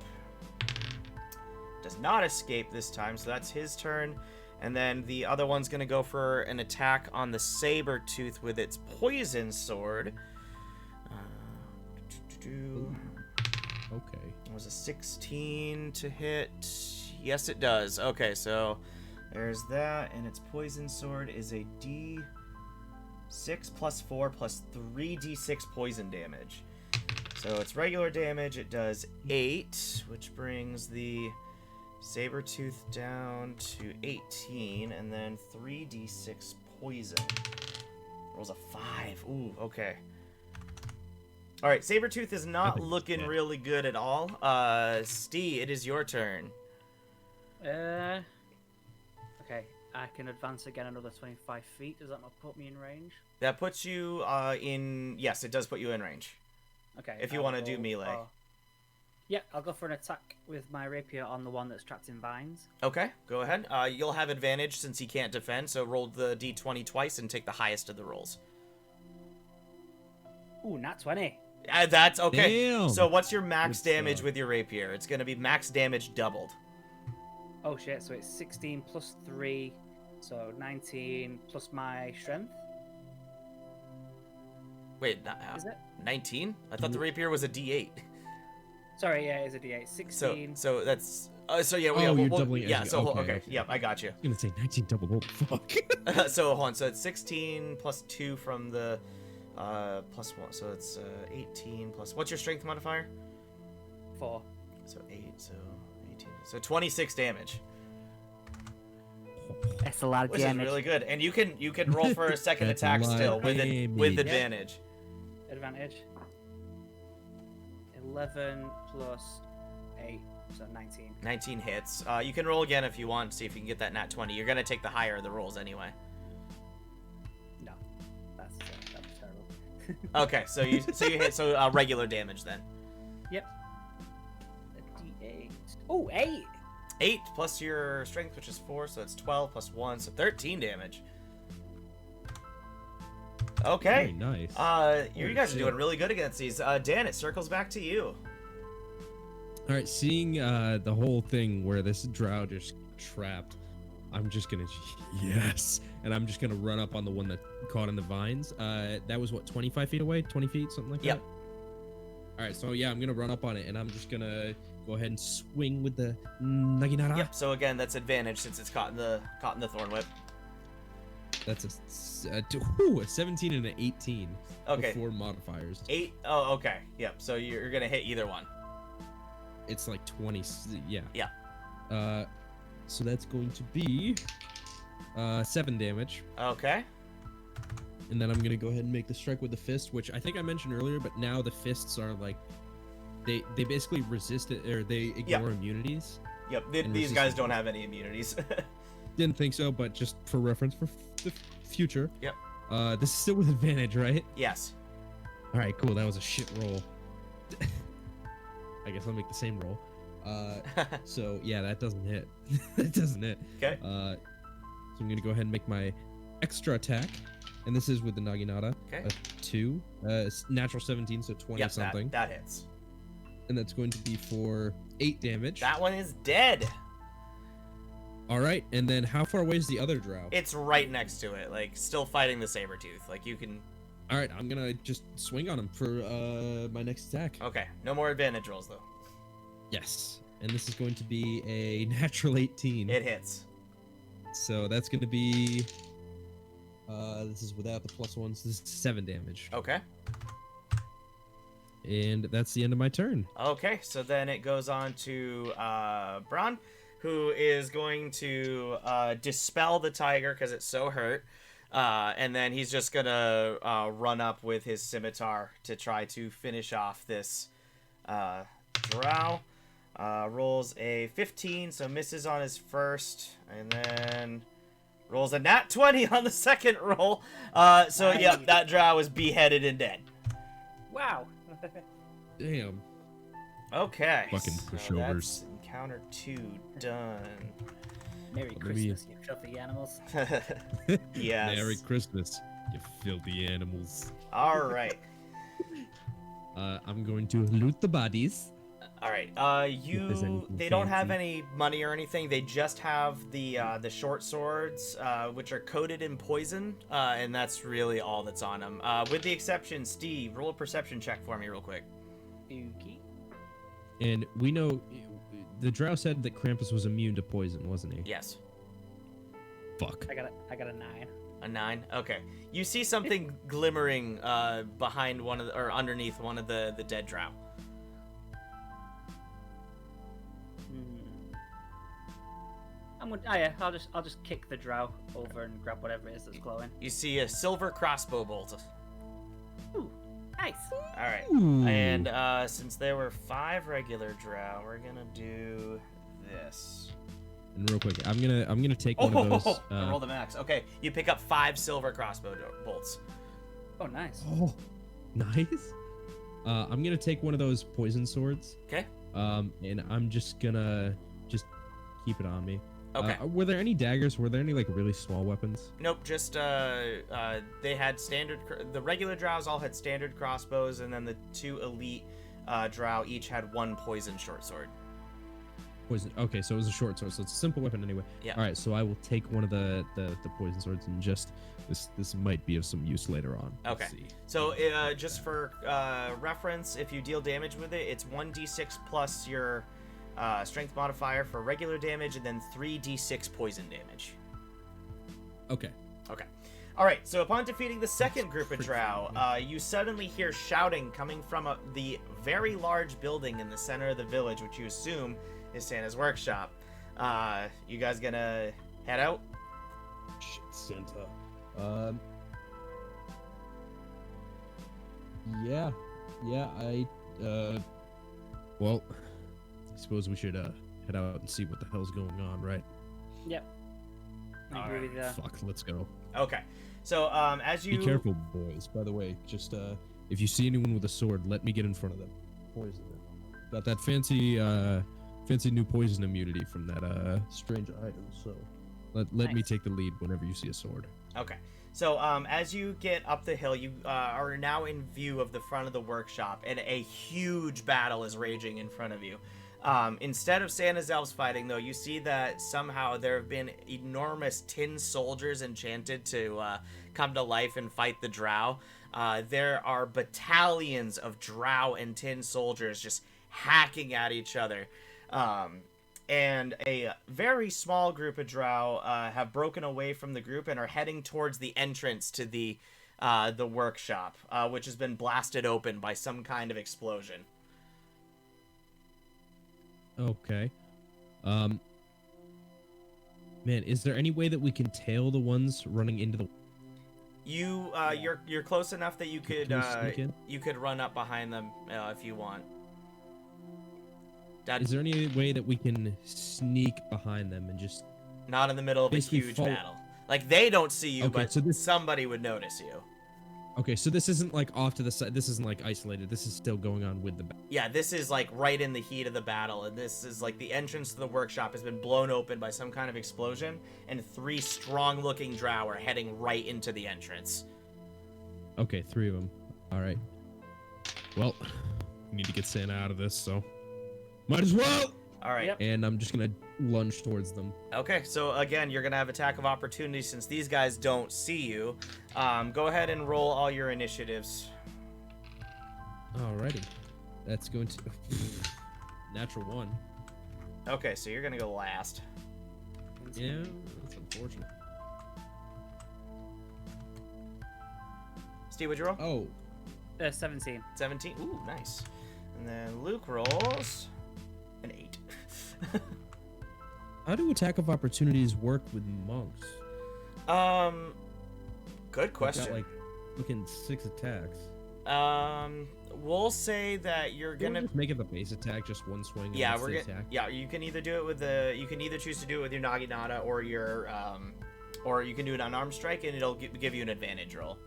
Does not escape this time, so that's his turn. And then the other one's going to go for an attack on the saber tooth with its poison sword. Okay. It was a 16 to hit. Yes, it does. Okay, so there's that, and its poison sword is a D6 plus 4 plus 3d6 poison damage. So it's regular damage. It does 8, which brings the saber tooth down to 18, and then 3d6 poison. Rolls a 5. Ooh, okay. All right, Sabretooth is not looking really good at all. Steve, it is your turn. Okay, I can advance again another 25 feet. Does that not put me in range? That puts you in... Yes, it does put you in range. Okay. If you want to do melee. Yeah, I'll go for an attack with my rapier on the one that's trapped in vines. Okay, go ahead. You'll have advantage since he can't defend, so roll the d20 twice and take the highest of the rolls. Ooh, nat 20. That's okay. Damn. So what's your max Good damage stuff. with your rapier? It's going to be max damage doubled. Oh shit, so it's 16 plus 3, so 19 plus my strength. Wait, Is it? 19? I thought the rapier was a d8. Sorry, yeah, it's a d8. 16. So that's... so yeah, Oh, you're doubling yeah, it. so Okay, okay. okay. Yep, I got you. I was gonna say 19 double. Oh, fuck. So hold on, so it's 16 plus 2 from the plus 1, so it's 18 plus... What's your strength modifier? 4. So 8, so 18. So 26 damage. That's a lot of Which is really good. And you can roll for a second That's attack a lot still of with damage. advantage. Advantage. 11 plus 8, so 19. 19 hits. You can roll again if you want, see if you can get that nat 20. You're gonna take the higher of the rolls anyway. No, that's terrible. Okay, so you hit regular damage then. Yep. A d8. Oh, 8. 8 plus your strength, which is 4, so it's 12 plus 1, so 13 damage. Okay. Very nice. You guys are doing really good against these. Dan, it circles back to you. All right, seeing the whole thing where this drow just trapped, I'm just gonna and I'm just gonna run up on the one that caught in the vines. That was what, 25 feet away, 20 feet, something like Yep. that. All right, so yeah, I'm gonna run up on it, and I'm just gonna go ahead and swing with the naginata. Yep. So again, that's advantage since it's caught in the thorn whip. That's a 17 and an 18. Okay. Before modifiers. 8. Oh, okay. Yep. So you're gonna hit either one. It's like 20. Yeah. Yeah. So that's going to be 7 damage. Okay. And then I'm gonna go ahead and make the strike with the fist, which I think I mentioned earlier, but now the fists are like they basically resist it, or they ignore immunities. Yep. These guys don't have any immunities. Didn't think so, but just for reference for the future. Yep. This is still with advantage, right? Yes. All right, cool. That was a shit roll. I guess I'll make the same roll. So yeah, that doesn't hit. That doesn't hit. Okay. So I'm gonna go ahead and make my extra attack, and this is with the Naginata. Okay. A 2, it's natural 17, so 20 Yep, something. that hits. And that's going to be for 8 damage. That one is dead. All right, and then how far away is the other drow? It's right next to it, like still fighting the saber tooth. Like you can. All right, I'm gonna just swing on him for my next attack. Okay. No more advantage rolls though. Yes, and this is going to be a natural 18. It hits. So that's going to be. This is without the +1, so this is 7 damage. Okay. And that's the end of my turn. Okay. So then it goes on to Bron, who is going to dispel the tiger because it's so hurt. And then he's just going to run up with his scimitar to try to finish off this drow. Rolls a 15, so misses on his first. And then rolls a nat 20 on the second roll. So, yep, that drow is beheaded and dead. Wow. Damn. Okay. Fucking so pushovers. that's encounter 2 done. Merry Well, maybe- Christmas, you filthy animals. Yes. Merry Christmas, you filthy animals. All right. I'm going to loot the bodies. All right. there's anything They don't have fancy. any money or anything. They just have the short swords, which are coated in poison, and that's really all that's on them. With the exception, Steve, roll a perception check for me real quick. Okay. And we know the drow said that Krampus was immune to poison, wasn't he? Yes. Fuck. I got a 9. A 9. Okay. You see something glimmering behind one of the, or underneath one of the dead drow. I'll just kick the drow over and grab whatever it is that's glowing. You see a silver crossbow bolt. Ooh, nice. All right. Ooh. And since there were 5 regular drow, we're gonna do this. And real quick, I'm gonna take one of those. Roll the max. Okay, you pick up 5 silver crossbow bolts. Oh, nice. Oh, nice. I'm gonna take one of those poison swords. Okay. And I'm just gonna keep it on me. Okay. Were there any daggers? Were there any like really small weapons? Nope. Just they had standard. The regular drows all had standard crossbows, and then the 2 elite drow each had 1 poison short sword. Poison. Okay, so it was a short sword, so it's a simple weapon anyway. Yeah. All right, so I will take one of the poison swords and just this might be of some use later on. Okay. Let's see. So just for reference, if you deal damage with it, it's 1d6 plus your strength modifier for regular damage, and then 3d6 poison damage. Okay. Okay. All right. So upon defeating the second group of drow, you suddenly hear shouting coming from the very large building in the center of the village, which you assume is Santa's workshop. You guys gonna head out? Shit, Santa. Yeah. Well, I suppose we should head out and see what the hell's going on, right? Yep. I agree with that. Fuck, let's go. Okay. So as you Be careful, boys. By the way, just if you see anyone with a sword, let me get in front of them. Poison them. Got that fancy new poison immunity from that strange item. So let me Nice. take the lead whenever you see a sword. Okay. So, as you get up the hill, you are now in view of the front of the workshop, and a huge battle is raging in front of you. Instead of Santa's elves fighting, though, you see that somehow there have been enormous tin soldiers enchanted to come to life and fight the drow. There are battalions of drow and tin soldiers just hacking at each other. and a very small group of drow have broken away from the group and are heading towards the entrance to the workshop, which has been blasted open by some kind of explosion. Okay. Man, is there any way that we can tail the ones running into the? You're close enough that you could Can we sneak in? you could run up behind them if you want. Is there any way that we can sneak behind them and just? Not in the middle of a Basically huge fall- battle. Like, they don't see you, Okay, but so this- somebody would notice you. Okay, so this isn't like off to the side. This isn't like isolated. This is still going on with the. Yeah, this is like right in the heat of the battle, and this is like the entrance to the workshop has been blown open by some kind of explosion, and 3 strong-looking drow are heading right into the entrance. Okay, 3 of them. All right. Well, we need to get Santa out of this, so might as well. All right. Yep. And I'm just gonna lunge towards them. Okay, so again, you're gonna have attack of opportunity since these guys don't see you. Go ahead and roll all your initiatives. Alrighty. That's going to natural 1. Okay, so you're gonna go last. Yeah, that's unfortunate. Steve, what'd you roll? Oh, 17. 17. Ooh, nice. And then Luke rolls an 8. how do attack of opportunities work with monks? Good They've question. got, like, looking 6 attacks. We'll say that you're Can we gonna. just make it the base attack, just one swing. and Yeah, that's we're the gonna. attack? Yeah, you can either do it with the. You can either choose to do it with your Naginata or you can do an unarmed strike and it'll give you an advantage roll.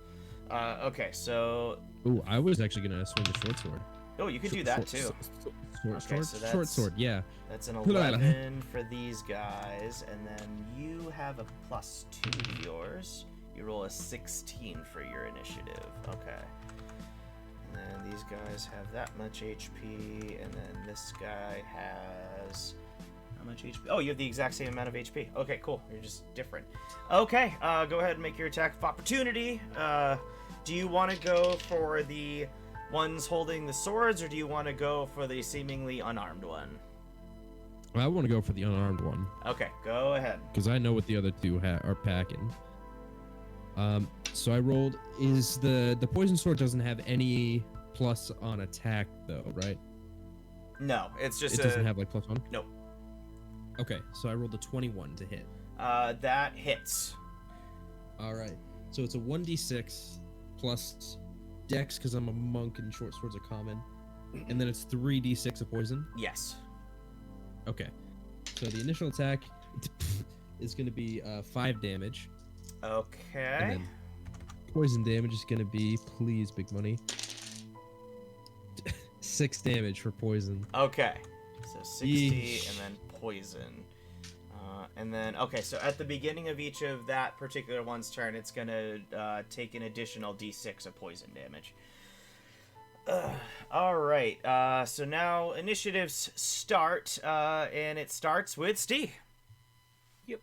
Okay, so. Ooh, I was actually gonna swing the short sword. Oh, you could do that too. Okay, so Short that's- sword, yeah. That's an 11 for these guys, and then you have a +2 to yours. You roll a 16 for your initiative. Okay. And then these guys have that much HP, and then this guy has how much HP? Oh, you have the exact same amount of HP. Okay, cool. You're just different. Okay, go ahead and make your attack of opportunity. Do you want to go for the ones holding the swords, or do you want to go for the seemingly unarmed one? I want to go for the unarmed one Okay, go ahead. because I know what the other 2 are packing. So I rolled. Is the poison sword doesn't have any plus on attack though, right? No, it's just It doesn't have like +1. Nope. Okay, so I rolled a 21 to hit. That hits. All right, so it's a 1d6 plus dex because I'm a monk and short swords are common, and then it's 3d6 of poison. Yes. Okay, so the initial attack is going to be 5 damage, and Okay. then poison damage is going to be, please, big money, 6 damage for poison. Okay. So 60 Yeesh. and then poison. And then, okay, so at the beginning of each of that particular one's turn, it's going to take an additional d6 of poison damage. All right. So now initiatives start, and it starts with Steve. Yep.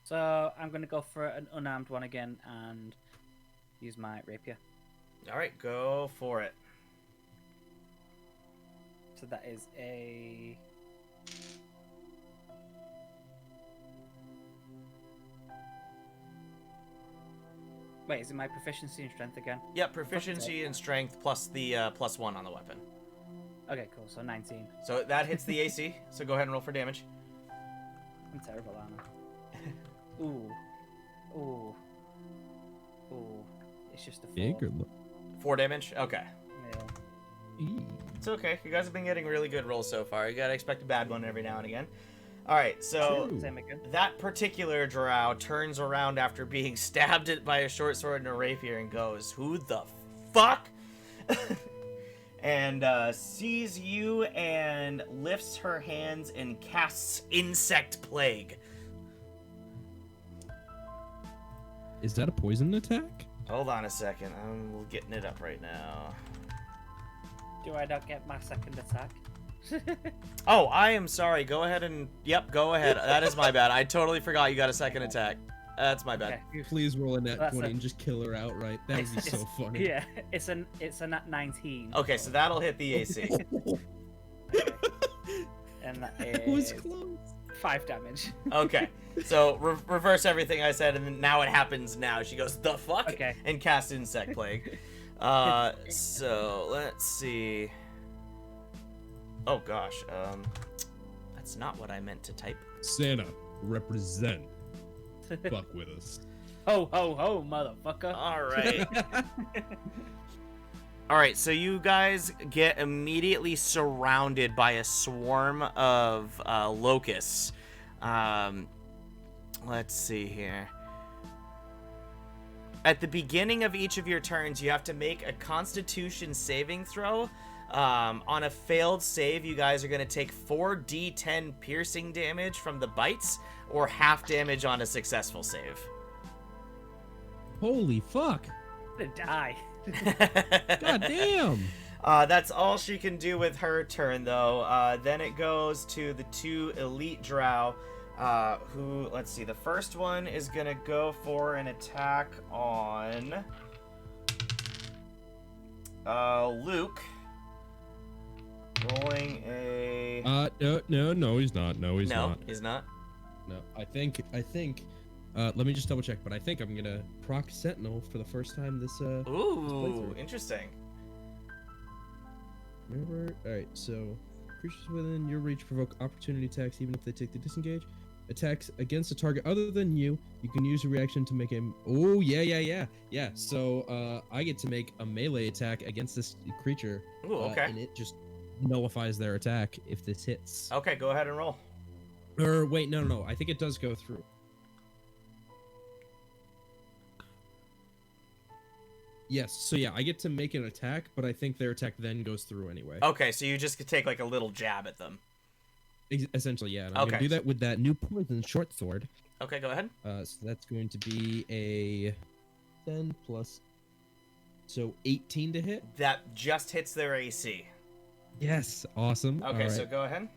So I'm going to go for an unarmed one again and use my rapier. All right, go for it. So that is a... Wait, is it my proficiency and strength again? Yep, proficiency and strength plus the +1 on the weapon. Okay, cool. So 19. So that hits the AC. So go ahead and roll for damage. I'm terrible, aren't I? Ooh. Ooh. Ooh. It's just a 4. Big or 4 damage. Okay. Yeah. It's okay. You guys have been getting really good rolls so far. You gotta expect a bad one every now and again. All right, so True. Same again. that particular drow turns around after being stabbed by a short sword and a rapier and goes, "Who the fuck?" and sees you and lifts her hands and casts Insect Plague. Is that a poison attack? Hold on a second. I'm getting it up right now. Do I not get my second attack? Oh, I am sorry. Go ahead and... Yep, go ahead. That is my bad. I totally forgot you got a second attack. That's my bad. Okay. Please roll a nat That's 20 a- and just kill her outright. That would be so funny. Yeah, it's a nat 19. Okay, so that'll hit the AC. and that It was is close. 5 damage. Okay, so reverse everything I said, and then now it happens now. She goes, the fuck? Okay. And casts Insect Plague. So, let's see. Oh, gosh. That's not what I meant to type. Santa, represent. Fuck with us. Ho, ho, ho, motherfucker. All right. All right, so you guys get immediately surrounded by a swarm of locusts. Let's see here. At the beginning of each of your turns, you have to make a Constitution saving throw. On a failed save, you guys are going to take 4d10 piercing damage from the bites, or half damage on a successful save. Holy fuck. I'm gonna die. God damn. That's all she can do with her turn, though. Then it goes to the 2 elite drow, who, let's see, the first one is going to go for an attack on Luke. Rolling a... No, he's not. No, he's no, not. he's not. No, I think, let me just double check, but I think I'm gonna proc Sentinel for the first time this, Ooh, playthrough. interesting. Remember? Alright, so, creatures within your reach provoke opportunity attacks even if they take the disengage. Attacks against a target other than you, you can use a reaction to make a... Oh, yeah. So, I get to make a melee attack against this creature. Ooh, okay. And it just nullifies their attack if this hits. Okay, go ahead and roll. Or, wait, no. I think it does go through. Yes, so yeah, I get to make an attack, but I think their attack then goes through anyway. Okay, so you just could take, like, a little jab at them. Essentially, yeah. And I'm Okay. gonna do that with that new poison short sword. Okay, go ahead. So that's going to be a 10 plus, so 18 to hit. That just hits their AC. Yes, awesome. Okay, All so right. go ahead.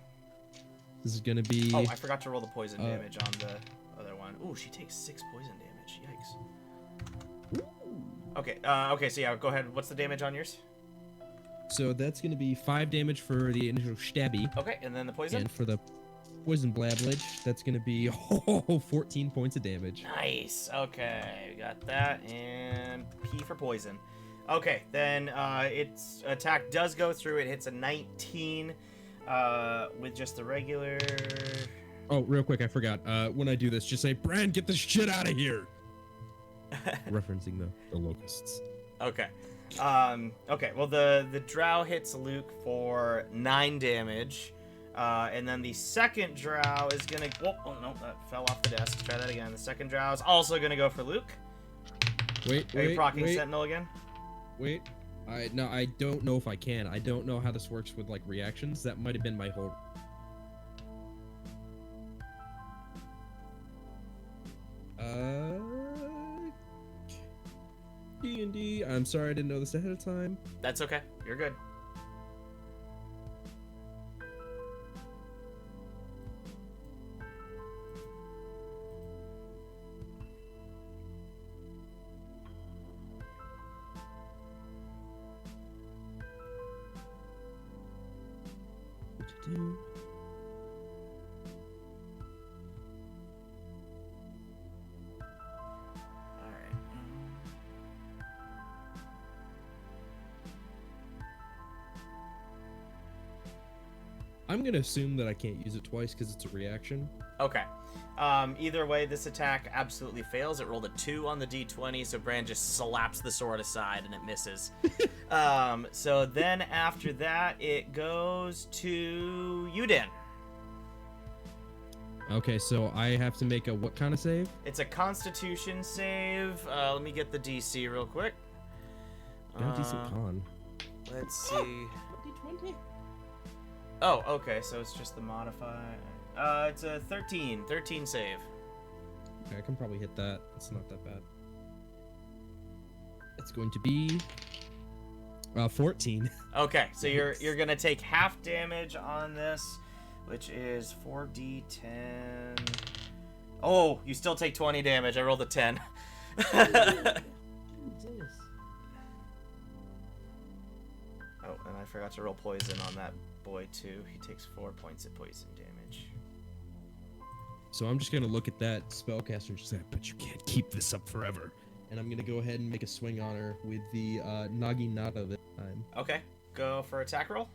This is gonna be. Oh, I forgot to roll the poison damage on the other one. Ooh, she takes 6 poison damage. Yikes. Okay, okay, so yeah, go ahead. What's the damage on yours? So that's gonna be 5 damage for the initial stabby, Okay, and then the poison? and for the poison blablage, that's gonna be 14 points of damage. Nice. Okay, we got that, and P for poison. Okay, then its attack does go through. It hits a 19 with just the regular... Oh, real quick, I forgot. When I do this, just say, "Bran, get the shit out of here!" Referencing the locusts. Okay. Okay, well, the drow hits Luke for 9 damage. And then the second drow is gonna... Oh, no, that fell off the desk. Try that again. The second drow is also gonna go for Luke. Wait, Are you procking wait, Sentinel again? wait. No, I don't know if I can. I don't know how this works with, like, reactions. That might have been my whole... D&D. I'm sorry I didn't know this ahead of time. That's okay. You're good. What to do? Alright. I'm gonna assume that I can't use it twice because it's a reaction. Okay. Either way, this attack absolutely fails. It rolled a 2 on the d20, so Bran just slaps the sword aside and it misses. So then after that, it goes to you, Dan. Okay, so I have to make a what kind of save? It's a Constitution save. Let me get the DC real quick. Got a decent con. Let's see. Oh, okay, so it's just the modifier. It's a 13 save. Okay, I can probably hit that. It's not that bad. It's going to be 14. Okay, so you're gonna take half damage on this, which is 4d10. Oh, you still take 20 damage. I rolled a 10. Oh, and I forgot to roll poison on that boy 2. He takes 4 points of poison damage. So I'm just gonna look at that spellcaster and just say, but you can't keep this up forever. And I'm gonna go ahead and make a swing on her with the Naginata this time. Okay, go for attack roll.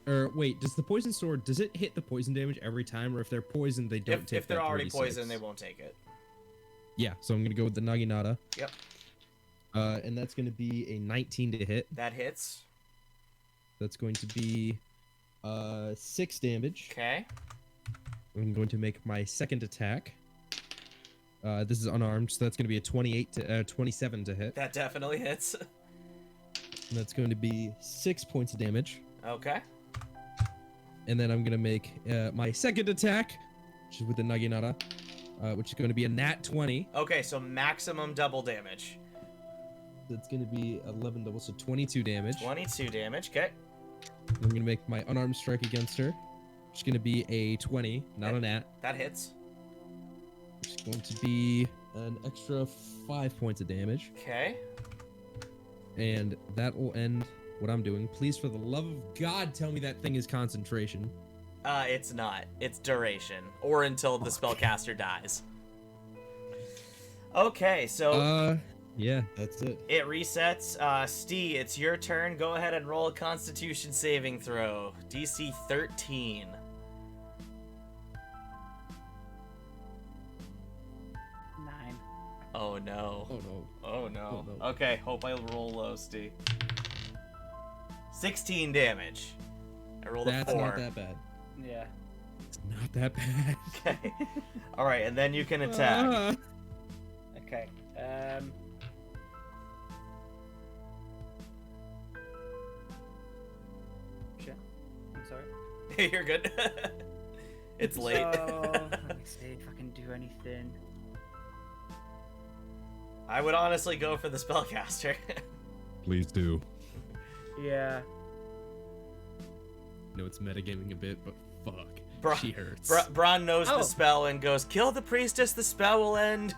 Or wait, does the poison sword, does it hit the poison damage every time, or if they're poisoned, they don't take If they're that already 36? poisoned, they won't take it. Yeah, so I'm gonna go with the Naginata. Yep. And that's gonna be a 19 to hit. That hits. That's going to be 6 damage. Okay. I'm going to make my second attack. This is unarmed, so that's going to be a 27 to hit. That definitely hits. And that's going to be 6 points of damage. Okay. And then I'm going to make my second attack, which is with the Naginata, which is going to be a nat 20. Okay, so maximum double damage. That's going to be 11 double, so 22 damage. 22 damage, okay. I'm going to make my unarmed strike against her, which is going to be a 20, not a nat. That hits. Which is going to be an extra 5 points of damage. Okay. And that will end what I'm doing. Please, for the love of God, tell me that thing is concentration. It's not. It's duration. Or until the spellcaster dies. Okay, so... yeah, that's it. It resets. Steve, it's your turn. Go ahead and roll a Constitution saving throw. DC 13. 9. Oh no. Oh no. Oh no. Oh, no. Okay, hope I roll low, Steve. 16 damage. I rolled That's a 4. not that bad. Yeah. It's not that bad. Okay. Alright, and then you can attack. Okay. Shit. I'm sorry. You're good. It's late. So, let me see if I can do anything. I would honestly go for the spellcaster. Please do. Yeah. No, it's metagaming a bit, but fuck. She hurts. Bron knows the Oh. spell and goes, kill the priestess, the spell will end.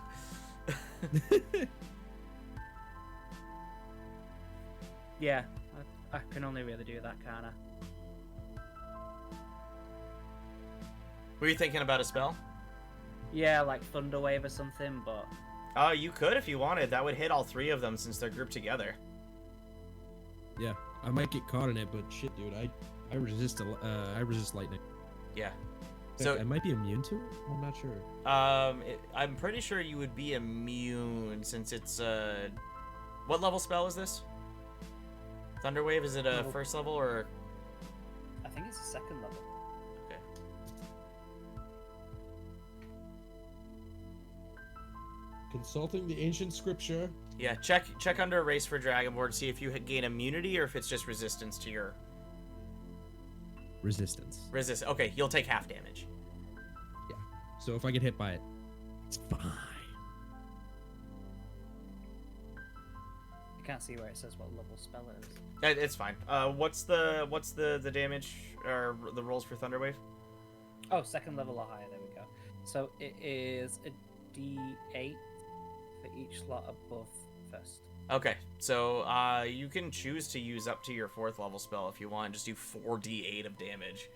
Yeah. I can only really do that, kinda. Were you thinking about a spell? Yeah, like Thunder Wave or something, but... Oh, you could if you wanted. That would hit all 3 of them since they're grouped together. Yeah, I might get caught in it, but shit, dude, I resist I resist lightning. Yeah. So So I might be immune to it. I'm not sure. I'm pretty sure you would be immune since it's what level spell is this? Thunderwave, is it a Oh. first level or? I think it's a second level. Okay. Consulting the ancient scripture. Yeah, check under race for Dragonborn, see if you gain immunity or if it's just resistance to your Resistance. Okay, you'll take half damage. Yeah. So if I get hit by it, it's fine. I can't see where it says what level spell it is. It's fine. What's the damage or the rolls for Thunderwave? Oh, second level or higher, there we go. So it is a D8 for each slot above first. Okay, so you can choose to use up to your 4th level spell if you want. Just do 4d8 of damage.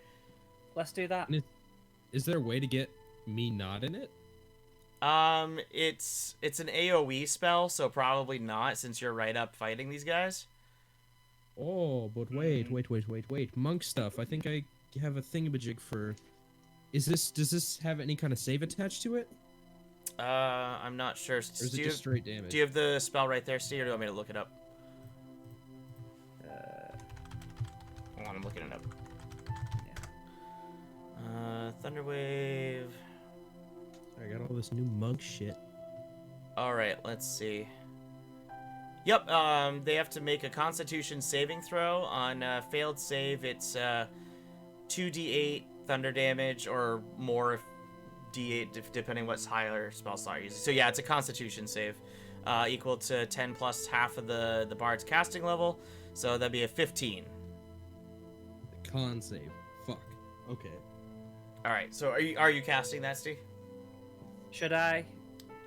Let's do that. Is there a way to get me not in it? It's an AoE spell, so probably not since you're right up fighting these guys. Oh, but wait. Monk stuff. I think I have a thingamajig for... Does this have any kind of save attached to it? I'm not sure. Or is it just straight damage? Do you have the spell right there, Steve, or do you want me to look it up? Hold on, I'm looking it up. Thunderwave. I got all this new monk shit. Alright, let's see. Yep, they have to make a Constitution saving throw. On failed save, it's 2d8 thunder damage or more if d8, depending what's higher spell slot you're using. So yeah, it's a Constitution save, equal to 10 plus half of the bard's casting level. So that'd be a 15. The con save. Fuck. Okay. All right. So are you casting that, Steve? Should I?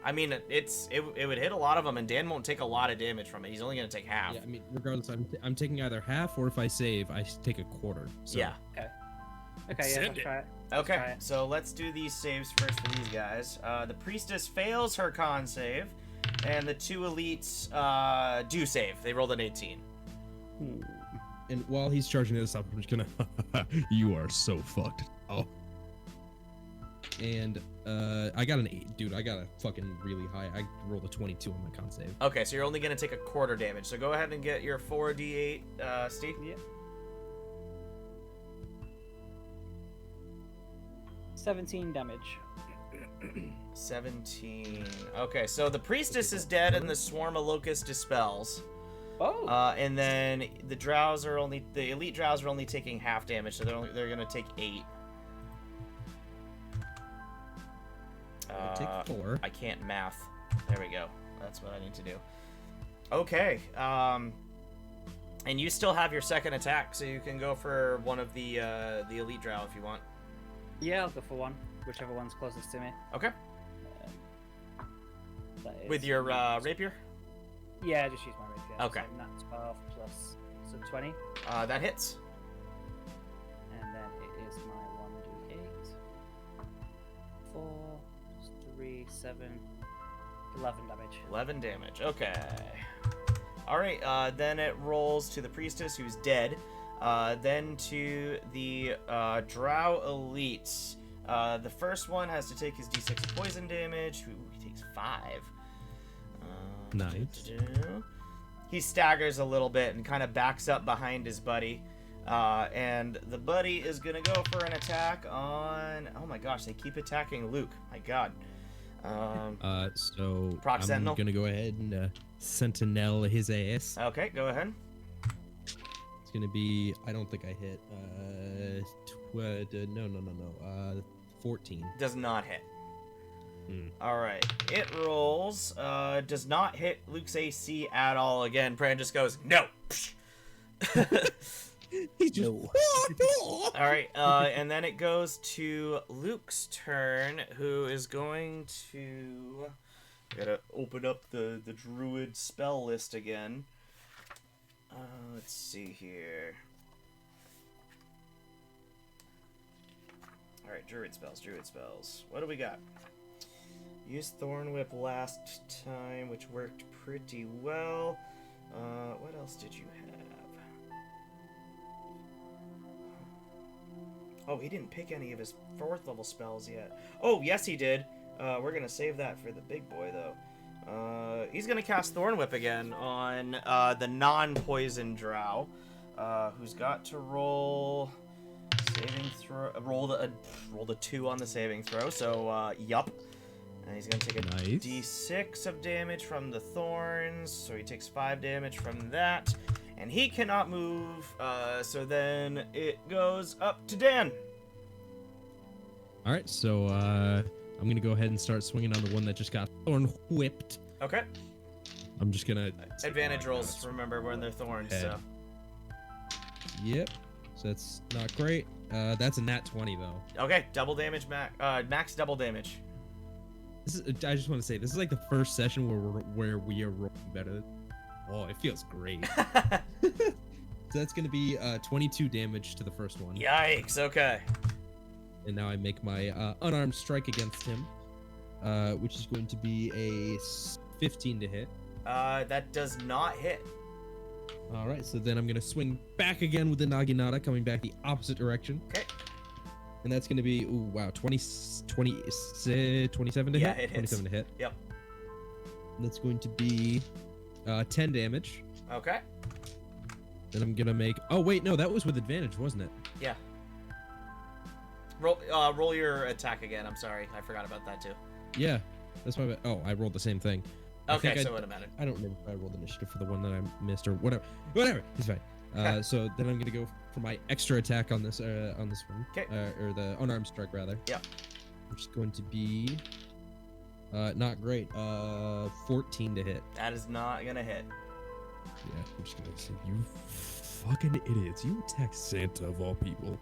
I mean, it would hit a lot of them, and Dan won't take a lot of damage from it. He's only gonna take half. Yeah, I mean, regardless, I'm taking either half, or if I save, I take a quarter. So. Yeah. Okay. Okay, yeah, Send let's it. try it. Okay, so let's do these saves first for these guys. The priestess fails her con save, and the two elites do save. They rolled an 18. And while he's charging this up, I'm just gonna. You are so fucked. Oh. And I got an 8, dude. I got a fucking really high. I rolled a 22 on my con save. Okay, so you're only gonna take a quarter damage. So go ahead and get your 4d8, Steve. Yeah. 17 damage. 17. Okay, so the priestess is dead, and the swarm of locusts dispels. Oh. And then the elite drows are only taking half damage, so they're gonna take 8. Take 4. I can't math. There we go. That's what I need to do. Okay. And you still have your second attack, so you can go for one of the elite drow if you want. Yeah, I'll go for one. Whichever one's closest to me. Okay. That is- With your rapier? Yeah, just use my rapier. Okay. So that's 12 plus so 20. That hits. And then it is my 1d8. 4, 3, 7, 11 damage. 11 damage. Okay. All right. Then it rolls to the priestess, who's dead. Then to the drow elites. The first one has to take his d6 of poison damage. Ooh, he takes 5. Nice. He staggers a little bit and kind of backs up behind his buddy. And the buddy is going to go for an attack on... Oh my gosh, they keep attacking Luke. My god. So Proc I'm Sentinel? gonna go ahead and sentinel his ass. Okay, go ahead. It's gonna be. I don't think I hit. No. 14. Does not hit. Hmm. Alright. It rolls. Does not hit Luke's AC at all again. Pran just goes, no! He just. Alright, and then it goes to Luke's turn, who is going to... Gotta open up the druid spell list again. Let's see here. Alright, druid spells. What do we got? Used Thorn Whip last time, which worked pretty well. What else did you have? Oh, he didn't pick any of his 4th level spells yet. Oh, yes he did. We're gonna save that for the big boy, though. He's gonna cast Thorn Whip again on the non-poison drow, who's got to roll saving throw. Roll the 2 on the saving throw. So yup. And he's gonna take a Nice. d6 of damage from the thorns. So he takes 5 damage from that. And he cannot move, so then it goes up to Dan. All right, so I'm gonna go ahead and start swinging on the one that just got thorn whipped. Okay. I'm just gonna Advantage rolls, remember, when they're thorns, so. Yep. So that's not great. That's a nat 20 though. Okay, double damage, max double damage. This is. I just want to say this is like the first session where we are rolling better. Oh, it feels great. So that's gonna be 22 damage to the first one. Yikes, okay. And now I make my unarmed strike against him, which is going to be a 15 to hit. That does not hit. All right, so then I'm gonna swing back again with the Naginata, coming back the opposite direction. Okay. And that's gonna be, ooh, wow, 27 to Yeah, hit? it hits. 27 to hit. Yep. And that's going to be 10 damage. Okay. Then I'm gonna make, oh wait, no, that was with advantage, wasn't it? Yeah. Roll your attack again. I'm sorry, I forgot about that too. Yeah, that's my, oh, I rolled the same thing. Okay, so it wouldn't matter. I don't remember if I rolled initiative for the one that I missed or whatever. It's fine. Okay. So then I'm gonna go for my extra attack on this one. Okay. Or the unarmed strike rather. Yeah. Which is going to be not great. 14 to hit. That is not gonna hit. Yeah, I'm just gonna say you fucking idiots. You attack Santa of all people.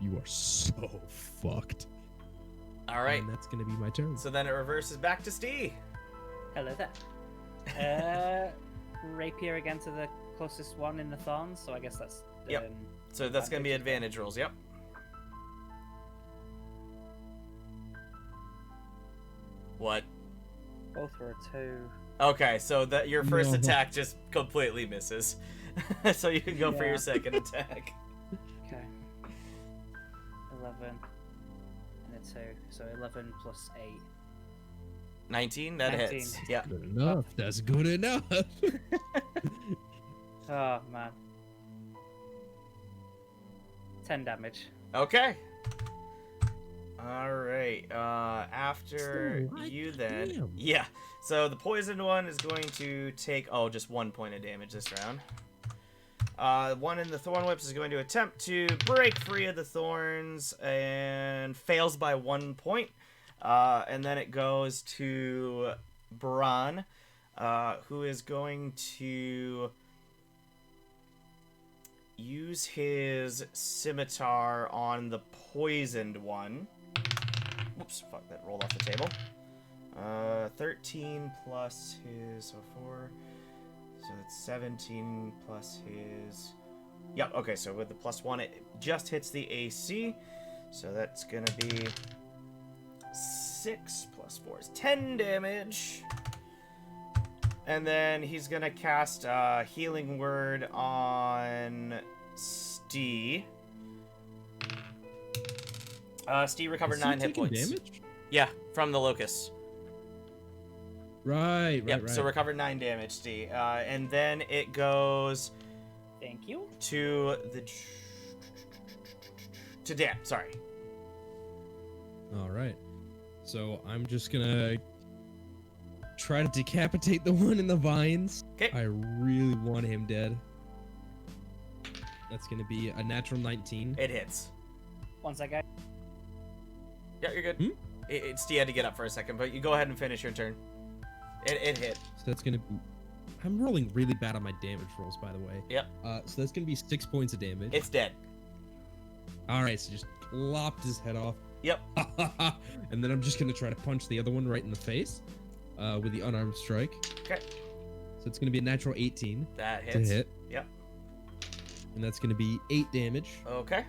You are so fucked. All right. And that's gonna be my turn. So then it reverses back to Steve. Hello there. Rapier again to the closest one in the thorns, so I guess that's... Yep. So that's going to be advantage rolls, yep. What? Both were a 2. Okay, so that your first No. attack just completely misses. So you can go for your Yeah. second attack. Okay. 11 and a 2, so 11 plus 8. 19, that 19. hits. Yeah. Good enough. That's good enough. Oh, man. 10 damage. Okay. All right. After So, like, you, then. damn. Yeah. So the poisoned one is going to take just 1 point of damage this round. One in the thorn whips is going to attempt to break free of the thorns and fails by 1 point. And then it goes to Bran, who is going to use his scimitar on the poisoned one. Whoops, fuck, that rolled off the table. 13 plus his, so 4. So it's 17 plus his... Yep, okay, so with the +1, it just hits the AC. So that's going to be 6 plus 4 is 10 damage. And then he's going to cast Healing Word on Stee. Stee recovered Is he 9 hit taking points. damage? Yeah, from the Locust. Right, Yep, right. so recovered 9 damage, Stee. And then it goes Thank you. to the... To Dan, sorry. All right. So I'm just gonna try to decapitate the one in the vines. Okay. I really want him dead. That's gonna be a natural 19. It hits. One second. Yeah, you're good. Hmm? Stee had to get up for a second, but you go ahead and finish your turn. It hit. So that's gonna be. I'm rolling really bad on my damage rolls, by the way. Yep. So that's gonna be 6 points of damage. It's dead. All right. So just lopped his head off. Yep. And then I'm just gonna try to punch the other one right in the face, with the unarmed strike. Okay. So it's gonna be a natural 18 That to hits. hit, Yep. and that's gonna be 8 damage. Okay.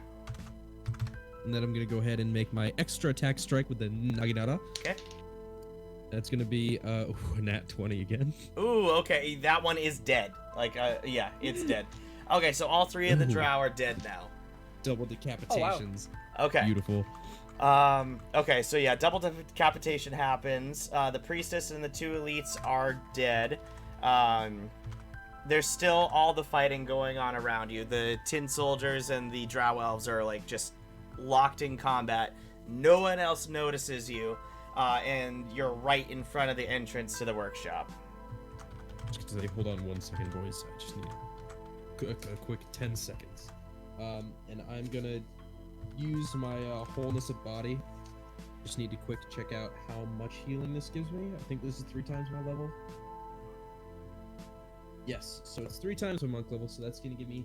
And then I'm gonna go ahead and make my extra attack strike with the Naginata. Okay. That's gonna be a nat 20 again. Ooh, okay. That one is dead. Like, yeah, it's dead. Okay, so all 3 of the Ooh. drow are dead now. Double decapitations. Okay. Beautiful. Okay, so yeah, double decapitation happens. The priestess and the 2 elites are dead. There's still all the fighting going on around you. The tin soldiers and the drow elves are like just locked in combat. No one else notices you, and you're right in front of the entrance to the workshop. Just gonna say, hold on 1 second, boys. I just need a quick 10 seconds. And I'm gonna use my wholeness of body. Just need to quick check out how much healing this gives me. I think this is 3 times my level. Yes, so it's 3 times my monk level, so that's gonna give me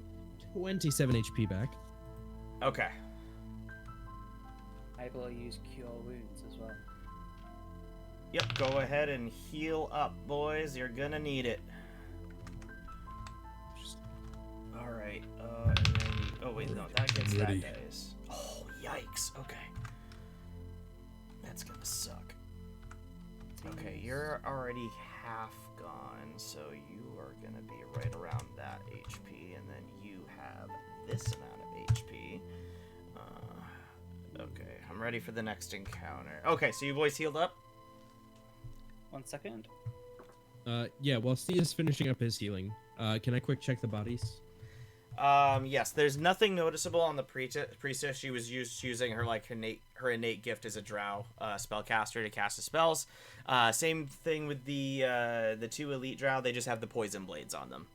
27 HP back. Okay. I will use Cure Wounds as well. Yep, go ahead and heal up, boys. You're gonna need it. Alright, and then... Oh, wait, no, that gets I'm that ready. dice. Oh, yikes. Okay. That's gonna suck. Okay, you're already half gone, so you are gonna be right around that HP, and then you have this amount of HP. Okay, I'm ready for the next encounter. Okay, so you boys healed up? 1 second. Yeah, while Steve is finishing up his healing, can I quick check the bodies? Yes, there's nothing noticeable on the priestess. She was using her her innate gift as a drow spellcaster to cast the spells. Same thing with the 2 elite drow. They just have the poison blades on them.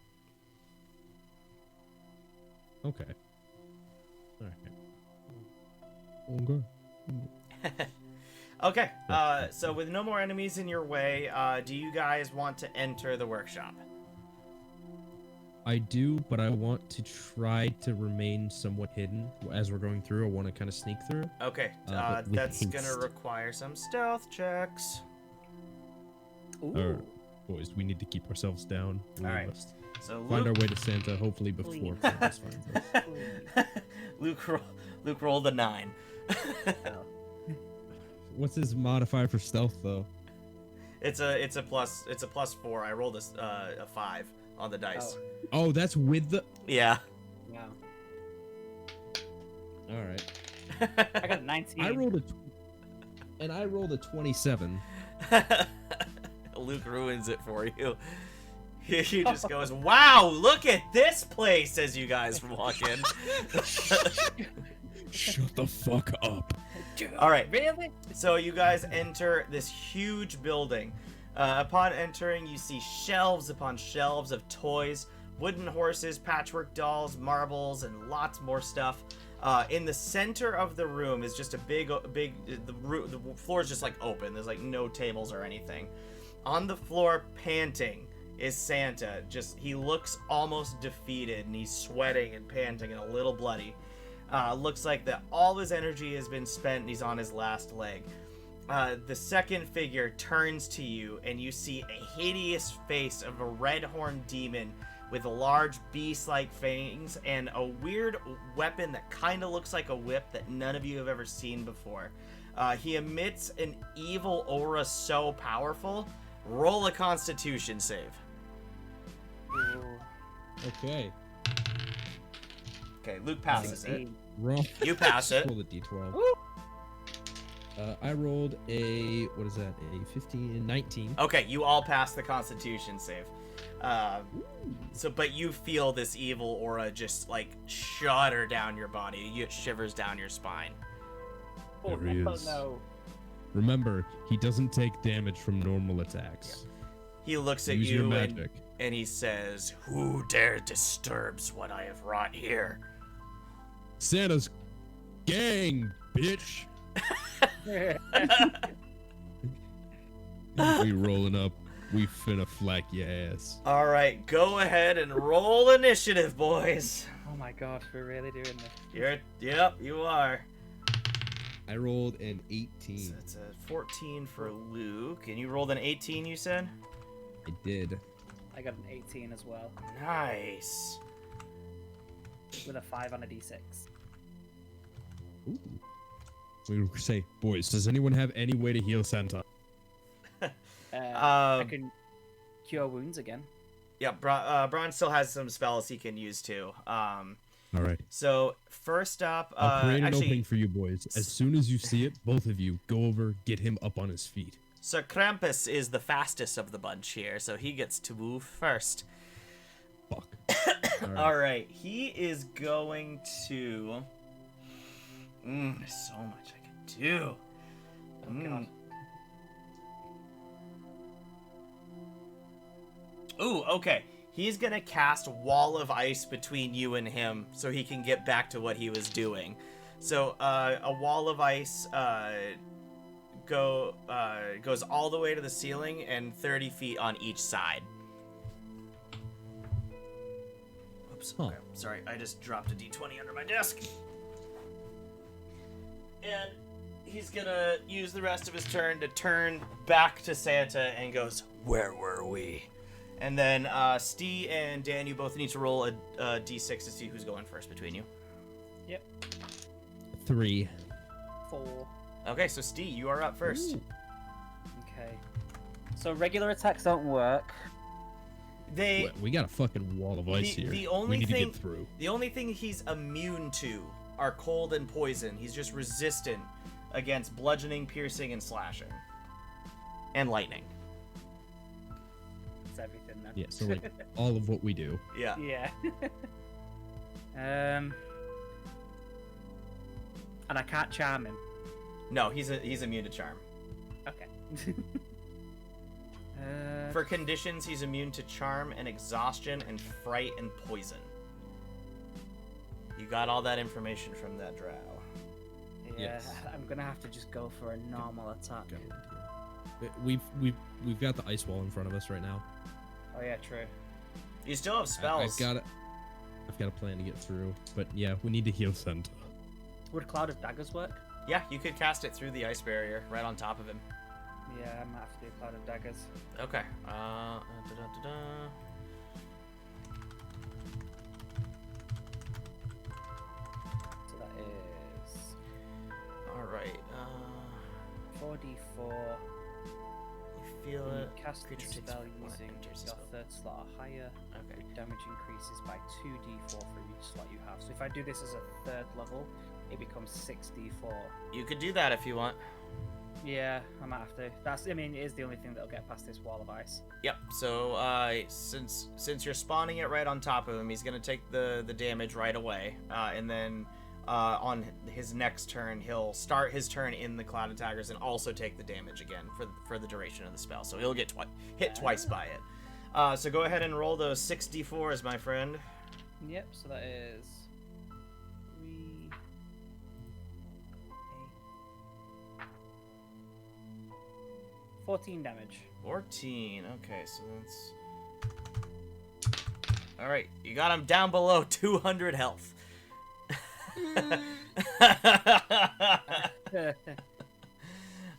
Okay. Alright. Okay. Okay, so with no more enemies in your way, do you guys want to enter the workshop? I do, but I want to try to remain somewhat hidden as we're going through. I want to kind of sneak through. Okay, But with that's gonna haste. require some stealth checks. Ooh. Alright. boys. We need to keep ourselves down. We All right. must So find our Luke, way to Santa, hopefully before Please. Krampus finds us. Luke rolled a 9. Oh. What's his modifier for stealth, though? It's a plus 4. I rolled a 5 on the dice. Oh, that's with the. Yeah. Wow. All right. I got a 19. I rolled a 27. Luke ruins it for you. He just goes, "Wow, look at this place!" as you guys walk in. Shut the fuck up. All right. Really? So you guys enter this huge building. Upon entering, you see shelves upon shelves of toys, wooden horses, patchwork dolls, marbles, and lots more stuff. In the center of the room is just a big. The floor is just like open. There's like no tables or anything. On the floor, panting, is Santa. He looks almost defeated, and he's sweating and panting and a little bloody. Looks like that all his energy has been spent, and he's on his last leg. The second figure turns to you, and you see a hideous face of a red-horned demon with large beast-like fangs and a weird weapon that kind of looks like a whip that none of you have ever seen before. He emits an evil aura so powerful. Roll a Constitution save. Ooh. Okay. Okay, Luke passes it. 16. Roll. You pass it. Roll a d12. Ooh. I rolled a, what is that, a 15, 19. Okay, you all pass the Constitution save. But you feel this evil aura just like shudder down your body. You get shivers down your spine. Oh, There he no, is. no. Remember, he doesn't take damage from normal attacks. He looks at Use your you magic. and he says, "Who dare disturbs what I have wrought here?" Santa's gang, bitch. We rolling up. We finna flack your ass. All right, go ahead and roll initiative, boys. Oh my god, we're really doing this. Yep, you are. I rolled an So 18. it's a 14 for Luke, and you rolled an 18, you said? I did. I got an 18 as well, Nice. with a 5 on a d6. Ooh. We say, boys, does anyone have any way to heal Santa? I can cure wounds again. Yeah, Braun still has some spells he can use too. All right. So first up, I'll create an actually, opening for you boys. As soon as you see it, both of you go over, get him up on his feet. Sir Krampus is the fastest of the bunch here, so he gets to move first. Fuck. All right, he is going to. There's so much I can do. Oh god. Ooh, okay. He's gonna cast Wall of Ice between you and him so he can get back to what he was doing. So, a Wall of Ice goes all the way to the ceiling and 30 feet on each side. Oops. Huh. Okay. Sorry, I just dropped a d20 under my desk. And he's gonna use the rest of his turn to turn back to Santa and goes, "Where were we?" And then Stee and Dan, you both need to roll a d6 to see who's going first between you. Yep. 3. 4. Okay, so Stee, you are up first. Ooh. Okay. So regular attacks don't work. They We got a fucking wall of ice here. the only we need thing to get through. the only thing he's immune to are cold and poison. He's just resistant against bludgeoning, piercing, and slashing, and lightning. It's everything then. Yeah, so like all of what we do. Yeah. Yeah. And I can't charm him. No, he's immune to charm. Okay. For conditions, he's immune to charm and exhaustion and fright and poison. You got all that information from that drow. Yeah, Yes. I'm gonna have to just go for a normal attack. We've got the ice wall in front of us right now. Oh yeah, true. You still have spells. I've got a plan to get through, but yeah, we need to heal Santa. Would Cloud of Daggers work? Yeah, you could cast it through the ice barrier right on top of him. Yeah, I might have to do Cloud of Daggers. Okay. So that is All right. 4d4. You feel When you it. cast the Creature takes spell one using enters the your spell. third slot or higher. Okay. The damage increases by 2d4 for each slot you have. So if I do this as a third level, it becomes 6d4. You could do that if you want. Yeah, I might have to. I mean, it is the only thing that'll get past this wall of ice. Yep. So since you're spawning it right on top of him, he's gonna take the damage right away, and then on his next turn, he'll start his turn in the Cloud of Daggers and also take the damage again for the duration of the spell. So he'll get hit twice by it. So go ahead and roll those 6d4s, my friend. Yep, so that is 3, 8, 14 damage. 14. Okay, so that's... Alright, you got him down below 200 health.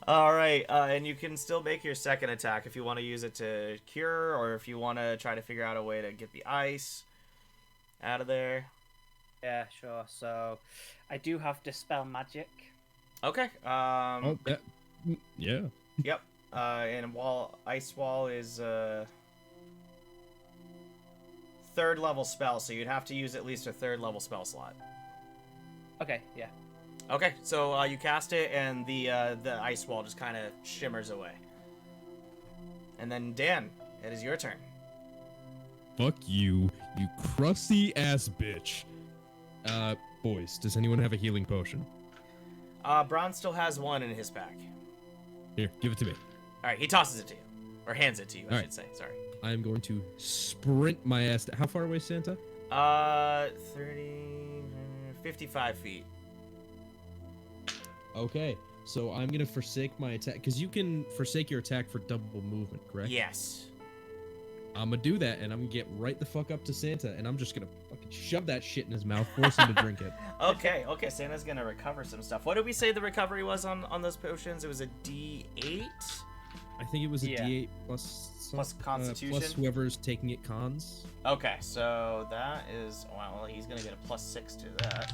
Alright, and you can still make your second attack if you want to use it to cure, or if you want to try to figure out a way to get the ice out of there. Yeah, sure. So I do have Dispel Magic. Okay, Oh, that, yeah. yep, and Ice Wall is third level spell, so you'd have to use at least a third level spell slot. Okay, yeah. Okay, so you cast it, and the ice wall just kind of shimmers away. And then Dan, it is your turn. Fuck you, you crusty ass bitch. Boys, does anyone have a healing potion? Braun still has one in his pack. Here, give it to me. All right, he tosses it to you, or hands it to you, I All should right. say. Sorry. I'm going to sprint my ass. How far away, Santa? 55 feet. Okay, so I'm gonna forsake my attack because you can forsake your attack for double movement, correct? Yes. I'm gonna do that, and I'm gonna get right the fuck up to Santa, and I'm just gonna fucking shove that shit in his mouth, force him to drink it. Okay, Santa's gonna recover some stuff. What did we say the recovery was on those potions? It was a D8? I think it was a Yeah. D8 plus Plus Constitution? plus whoever's taking it cons. Okay, so that is... Well, he's gonna get a +6 to that.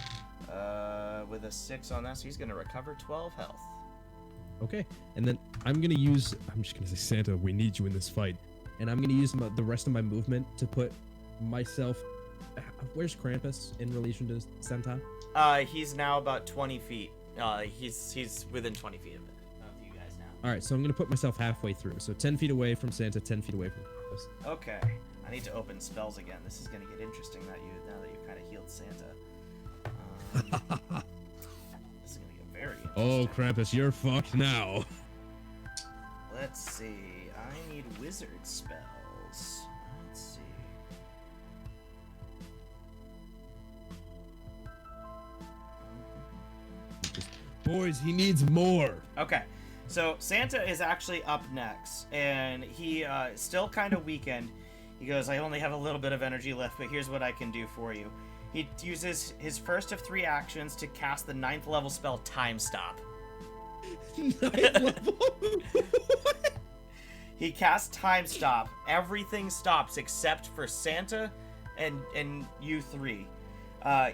With a 6 on that, so he's gonna recover 12 health. Okay, and then I'm just gonna say, Santa, we need you in this fight. And I'm gonna use the rest of my movement to put myself... Where's Krampus in relation to Santa? He's now about 20 feet. He's within 20 feet of you guys now. Alright, so I'm gonna put myself halfway through. So 10 feet away from Santa, 10 feet away from Krampus. Okay, I need to open spells again. This is gonna get interesting now that you kind of healed Santa. This is gonna get very interesting. Oh, Krampus, you're fucked now. Let's see. I need wizard spells. Let's see. Boys, he needs more. Okay, so Santa is actually up next, and he still kind of weakened. He goes, I only have a little bit of energy left, but here's what I can do for you. He uses his first of 3 actions to cast the 9th level spell Time Stop. 9th level? He casts Time Stop. Everything stops except for Santa and you 3.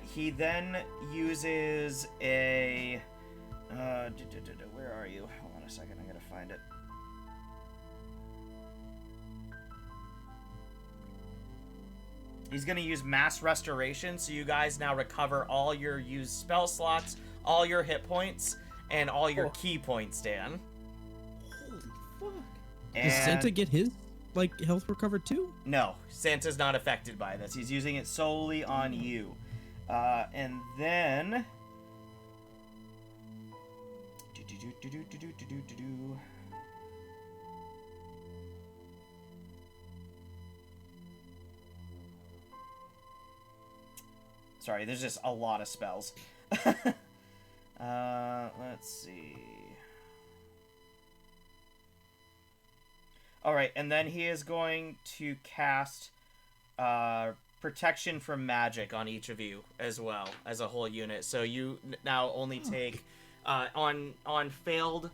He then uses a... where are you? Hold on a second, I'm gonna find it. He's gonna use Mass Restoration, so you guys now recover all your used spell slots, all your hit points, and all your key points, Dan. Holy fuck. And Does Santa get his health recovered too? no, Santa's not affected by this. He's using it solely on you. And then... Sorry, there's just a lot of spells. Let's see. Alright, and then he is going to cast Protection from Magic on each of you as well, as a whole unit. So you now only take, on failed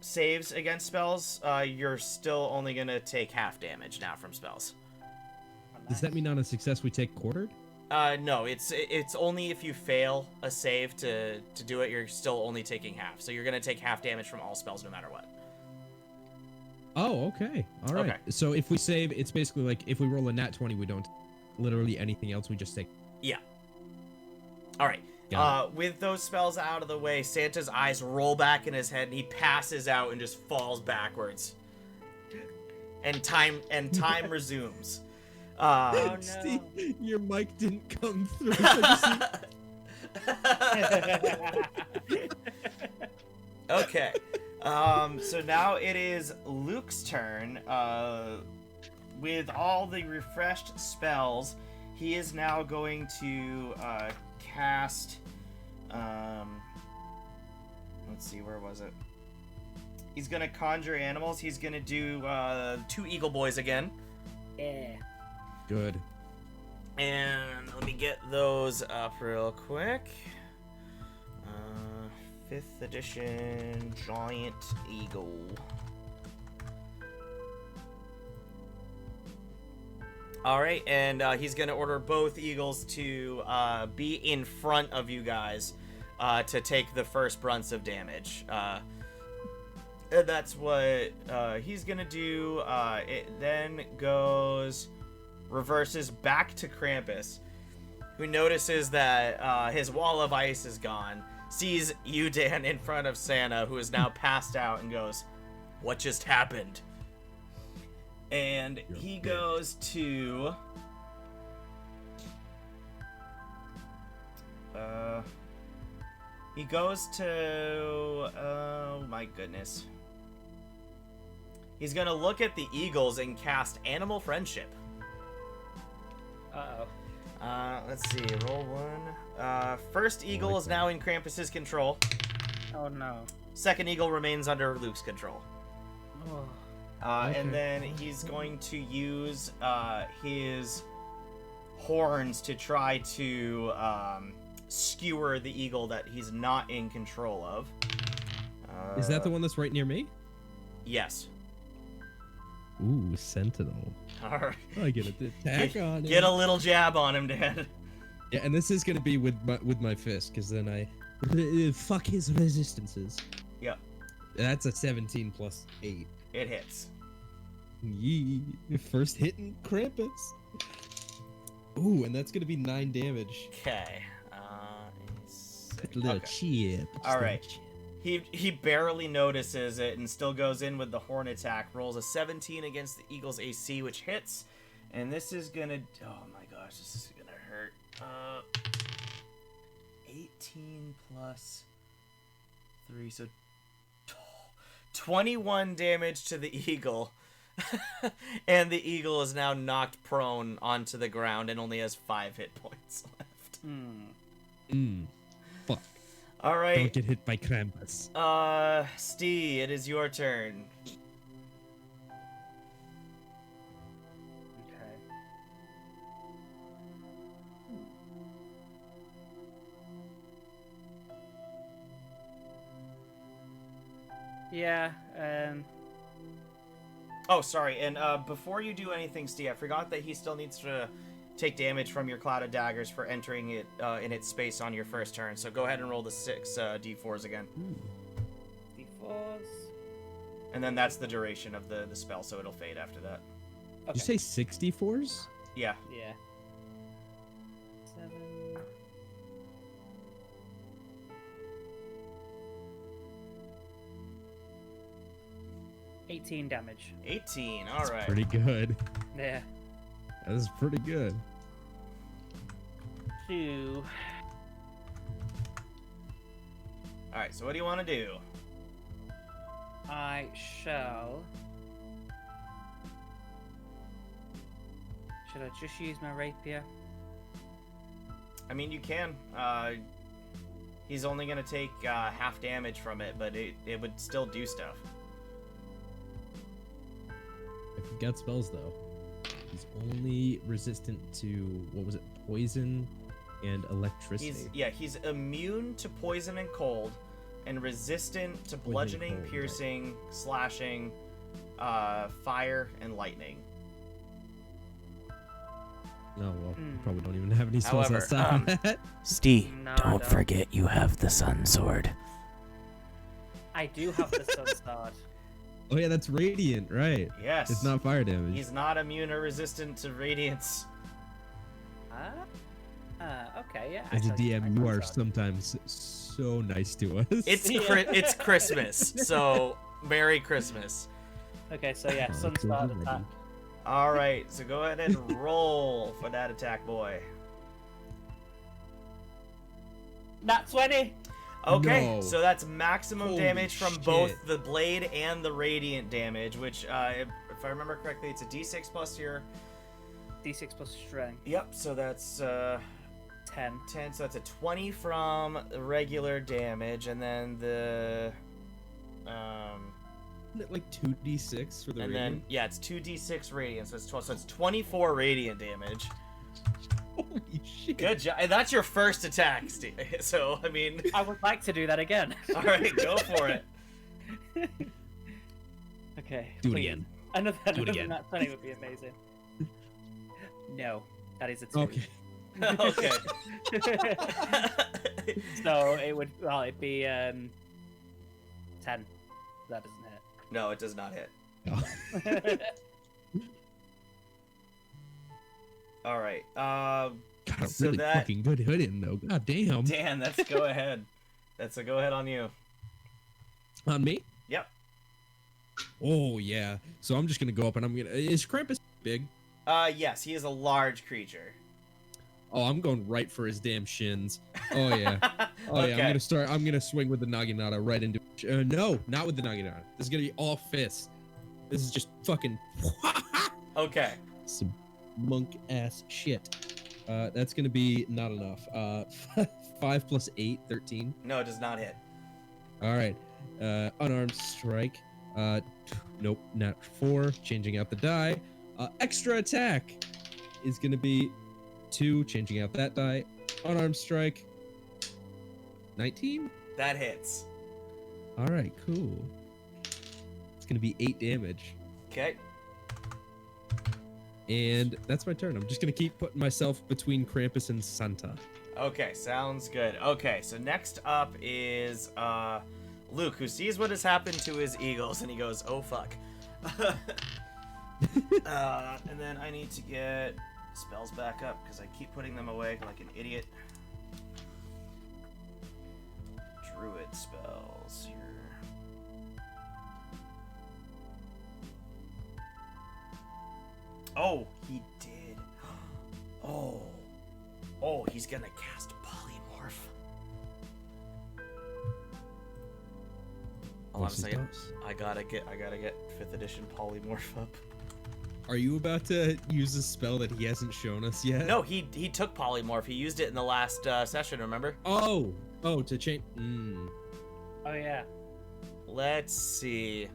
saves against spells, you're still only gonna take half damage now from spells. Oh, Does that mean on a success we take quartered? No, it's only if you fail a save to do it, you're still only taking half. So you're gonna take half damage from all spells no matter what. Oh, okay. All right. Okay. So if we save, it's basically like if we roll a nat 20, we don't literally anything else. We just take. Yeah. All right. With those spells out of the way, Santa's eyes roll back in his head, and he passes out and just falls backwards. And time resumes. Oh, no. Steve, your mic didn't come through. So Okay. So now it is Luke's turn. With all the refreshed spells, he is now going to cast. Let's see, where was it? He's gonna conjure animals. He's gonna do 2 eagle boys again. Yeah. Good. And let me get those up real quick. 5th edition giant eagle. All right, and he's gonna order both eagles to be in front of you guys to take the first brunts of damage. And that's what he's gonna do. It then reverses back to Krampus, who notices that his wall of ice is gone, sees you, Dan, in front of Santa, who is now passed out, and goes, "What just happened?" And he goes to... he goes to... oh my goodness. He's gonna look at the eagles and cast Animal Friendship. Uh-oh. Let's see, roll 1. First eagle is now in Krampus's control. Oh, no. Second eagle remains under Luke's control. Oh. And then he's going to use his horns to try to skewer the eagle that he's not in control of. Is that the one that's right near me? Yes. Ooh, Sentinel. All right. I get an attack on it. Get a little jab on him, Dad. Yeah, and this is gonna be with my fist, because then I fuck his resistances. Yep. That's a 17 plus 8. It hits. Yee. First hitting Krampus. Ooh, and that's gonna be 9 damage. Okay. Little chip. All right. He barely notices it and still goes in with the horn attack. Rolls a 17 against the eagle's AC, which hits. And this is gonna... oh my gosh, this is gonna hurt. 18 plus 3, so 21 damage to the eagle. And the eagle is now knocked prone onto the ground and only has 5 hit points left. Fuck. All right. Don't get hit by Krampus. Steve, it is your turn. Okay. Yeah, Oh, sorry, and before you do anything, Steve, I forgot that he still needs to take damage from your cloud of daggers for entering it in its space on your first turn. So go ahead and roll the 6 d4s again. D4s. And then that's the duration of the spell, so it'll fade after that. Okay. Did you say 64s? Yeah. Yeah. 7. 18 damage. 18, alright. Pretty good. Yeah. That is pretty good. 2. Alright, so what do you want to do? I shall... should I just use my rapier? I mean, you can. He's only going to take half damage from it, but it would still do stuff. I forgot spells, though. He's only resistant to, what was it, poison and electricity. He's immune to poison and cold, and resistant to bludgeoning, cold, piercing, slashing, fire, and lightning. Oh well, probably don't even have any spells However, outside of that. Steve, No, I don't don't. forget you have the sun sword. I do have the sun sword. Oh yeah, that's radiant, right? Yes. It's not fire damage. He's not immune or resistant to radiance. Okay, yeah. As a actually, I DM, can you are sword. sometimes so nice to us. It's Christmas, so Merry Christmas. Okay, so yeah, Oh, sun it's so sword good, attack. All right, so go ahead and roll for that attack, boy. Nat 20. Okay, No. so that's maximum Holy damage from shit. both the blade and the radiant damage, which, if I remember correctly, it's a d6 plus your... D6 plus strength. Yep, so that's 10. 10, so that's a 20 from regular damage, and then the... Isn't it like 2d6 for the and radiant? then, yeah, it's 2d6 radiant, so it's 12, so it's 24 radiant damage. Holy shit. Good job. And that's your first attack, Steve. So, I mean... I would like to do that again. Alright, go for it. Okay. Do it please. again. Another again. Nat 20 would be amazing. No, that is a 2. Okay. Okay. So it would, well, it'd be 10. That doesn't No, it does not hit. hit. Alright, Got a So really that- fucking good hood in though. God damn. Dan, that's go ahead. That's a go ahead on you. On me? Yep. Oh yeah. So I'm just gonna go up and I'm gonna. Is Krampus big? Yes, he is a large creature. Oh, I'm going right for his damn shins. Oh yeah. Oh Okay. yeah. I'm gonna swing with the Naginata right into. No, not with the Naginata. This is gonna be all fists. This is just fucking. Okay. Some monk ass shit. That's gonna be not enough. 5 plus 8, 13. No, it does not hit. All right. Unarmed strike. Nope, not 4. Changing out the die. Extra attack is gonna be 2. Changing out that die. Unarmed strike. 19. That hits. All right, cool. It's gonna be 8 damage, Okay. and that's my turn. I'm just gonna keep putting myself between Krampus and Santa. Okay, sounds good. Okay, so next up is Luke, who sees what has happened to his eagles, and he goes, "Oh fuck." And then I need to get spells back up because I keep putting them away like an idiot. Druid spells here. Oh, he did. Oh. Oh, he's gonna cast polymorph. Hold on a Course he second. does. I gotta get 5th edition polymorph up. Are you about to use a spell that he hasn't shown us yet? No, he took polymorph. He used it in the last session. Remember? Oh, to change. Oh yeah. Let's see.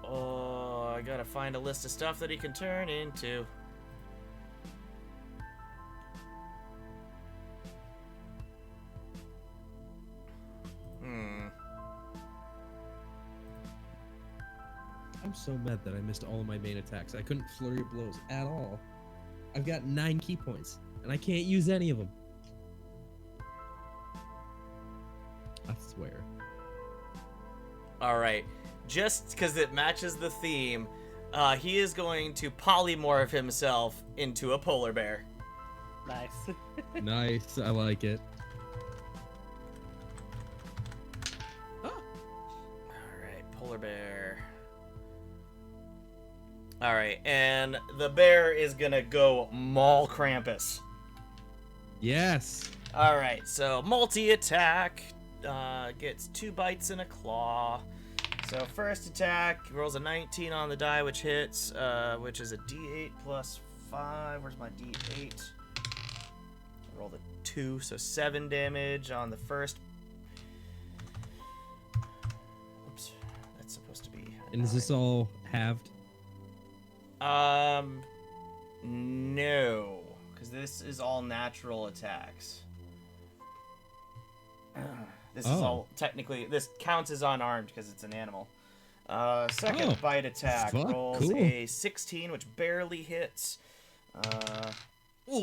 Oh, I gotta find a list of stuff that he can turn into. I'm so mad that I missed all of my main attacks. I couldn't flurry of blows at all. I've got 9 key points, and I can't use any of them. I swear. All right, just because it matches the theme, he is going to polymorph himself into a polar bear. Nice. Nice, I like it. All right, polar bear. All right, and the bear is gonna go maul Krampus. Yes. All right, so multi-attack, gets 2 bites and a claw. So first attack, rolls a 19 on the die, which hits, which is a D8 plus 5. Where's my D8? Roll the 2, so 7 damage on the first. Oops, that's supposed to be. a And is this 9. all halved? No, because this is all natural attacks. This is all technically, this counts as unarmed because it's an animal. Second bite attack rolls a 16, which barely hits.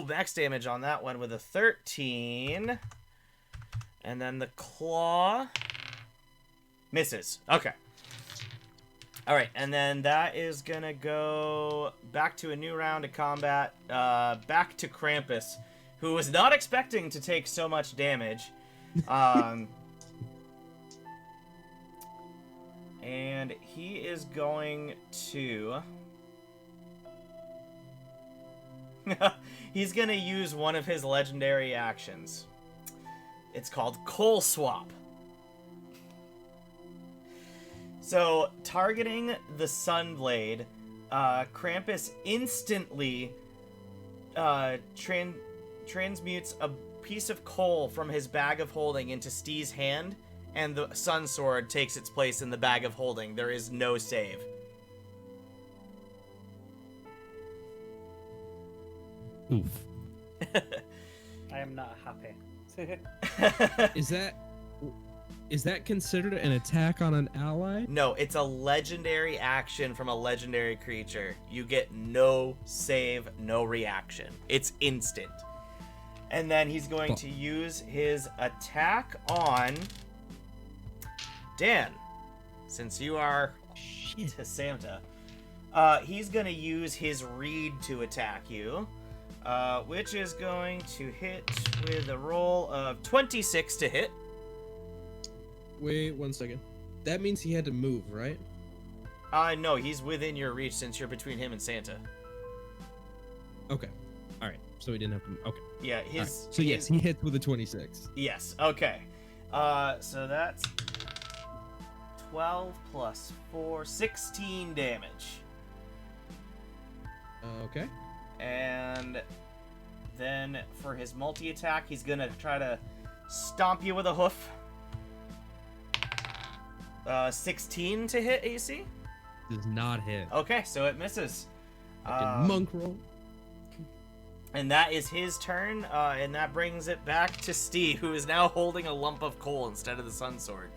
Max damage on that one with a 13. And then the claw misses. Okay. All right, and then that is gonna go back to a new round of combat. Back to Krampus, who was not expecting to take so much damage. And he is going to... He's going to use one of his legendary actions. It's called Coal Swap. So, targeting the Sunblade, Krampus instantly transmutes a piece of coal from his bag of holding into Stee's hand, and the Sun Sword takes its place in the bag of holding. There is no save. Oof. I am not happy. Is that considered an attack on an ally? No, it's a legendary action from a legendary creature. You get no save, no reaction. It's instant. And then he's going to use his attack on Dan. Since you are to Santa, he's going to use his reed to attack you, which is going to hit with a roll of 26 to hit. Wait 1 second. That means he had to move, right? No, he's within your reach since you're between him and Santa. Okay. All right. So he didn't have to. Okay. Yeah, his. Right. So yes, he hits with a 26. Yes. Okay. So that's 12 plus 4, 16 damage. Okay. And then for his multi-attack, he's gonna try to stomp you with a hoof. 16 to hit AC? Does not hit. Okay, so it misses. Monk roll. And that is his turn, and that brings it back to Steve, who is now holding a lump of coal instead of the Sun Sword.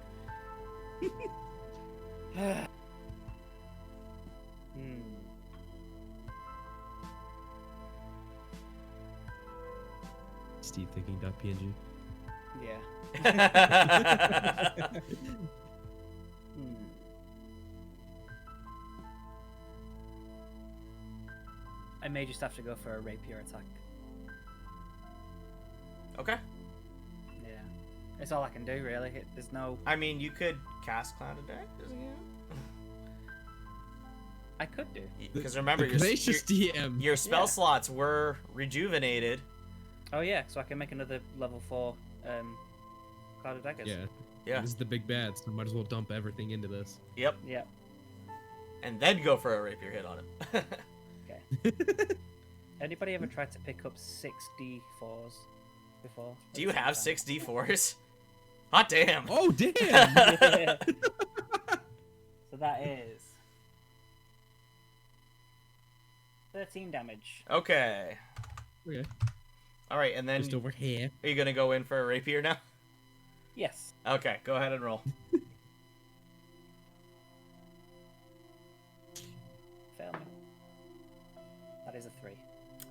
Steve thinking .png. Yeah. I may just have to go for a rapier attack. Okay. Yeah. It's all I can do, really. There's no... I mean, you could cast Cloud of Death, isn't it? I could do. Because remember, your spell slots were rejuvenated. Oh, yeah, so I can make another level 4 Cloud of Daggers. Yeah. This is the big bad, so might as well dump everything into this. Yep. Yep. And then go for a rapier hit on him. Okay. Anybody ever tried to pick up 6d4s before? Do you have 6d4s? Hot damn. Oh, damn. So that is 13 damage. Okay. All right, and then just over here. Are you gonna go in for a rapier now? Yes. Okay, go ahead and roll. Fail me. That is a 3.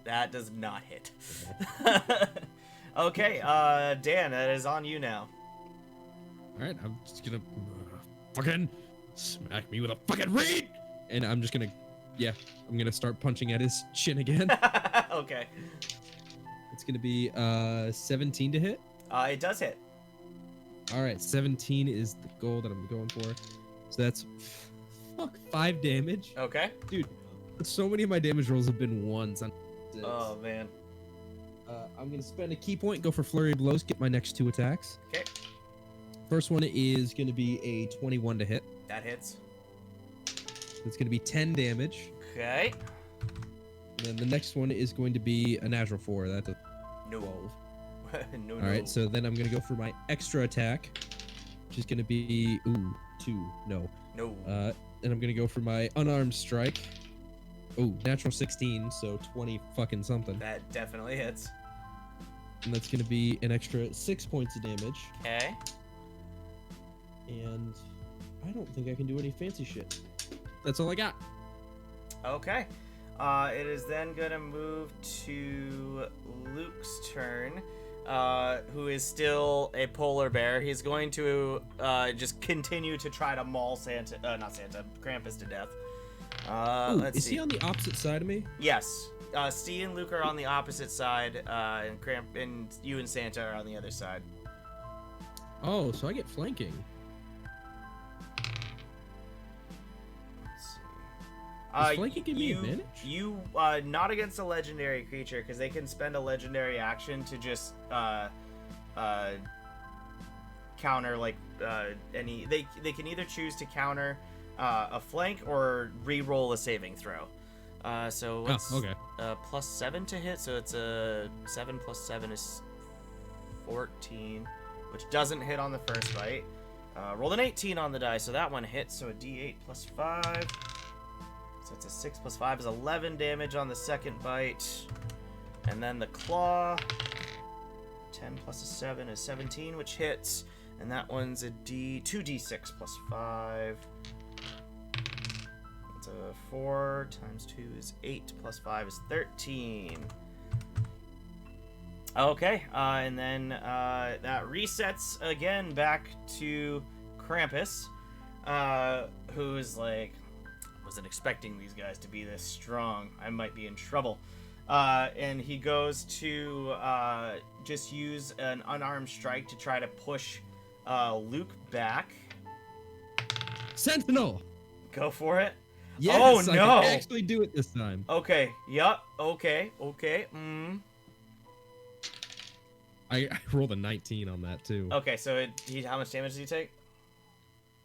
That does not hit. Okay, Dan, that is on you now. All right, I'm just gonna fucking smack me with a fucking reed, and I'm just gonna, I'm gonna start punching at his chin again. Okay. It's gonna be 17 to hit. It does hit. All right, 17 is the goal that I'm going for. So that's 5 damage. Okay. Dude, so many of my damage rolls have been ones. Oh man. I'm gonna spend a key point, go for flurry of blows, get my next 2 attacks. Okay. First one is gonna be a 21 to hit. That hits. It's gonna be 10 damage. Okay. And then the next one is going to be a natural 4. That's a no. 12. No. All right, so then I'm gonna go for my extra attack, which is gonna be 2. No. And I'm gonna go for my unarmed strike. Natural 16, so 20 fucking something. That definitely hits. And that's gonna be an extra 6 points of damage. Okay. And I don't think I can do any fancy shit. That's all I got. Okay. It is then gonna move to Luke's turn, who is still a polar bear. He's going to just continue to try to maul Krampus to death. Let's is see. he on the opposite side of me? Yes. Steve and Luke are on the opposite side, and you and Santa are on the other side. Oh, so I get flanking. Let's see. Does flanking give me advantage? You not against a legendary creature, because they can spend a legendary action to just counter like any. They can either choose to counter a flank or re-roll a saving throw. So it's okay. +7 to hit, so it's a 7 + 7 is 14, which doesn't hit on the first bite. Rolled an 18 on the die, so that one hits, so a d8 + 5. So it's a 6 + 5 is 11 damage on the second bite. And then the claw, 10 + 7 is 17, which hits. And that one's a 2d6 + 5. It's a 4 × 2 is 8 + 5 is 13. Okay, and then that resets again back to Krampus, who's like, wasn't expecting these guys to be this strong. I might be in trouble. And he goes to just use an unarmed strike to try to push Luke back. Sentinel! Go for it. Yes, Oh, I no. can actually do it this time. Okay, yup, okay. I rolled a 19 on that too. Okay, so how much damage does he take?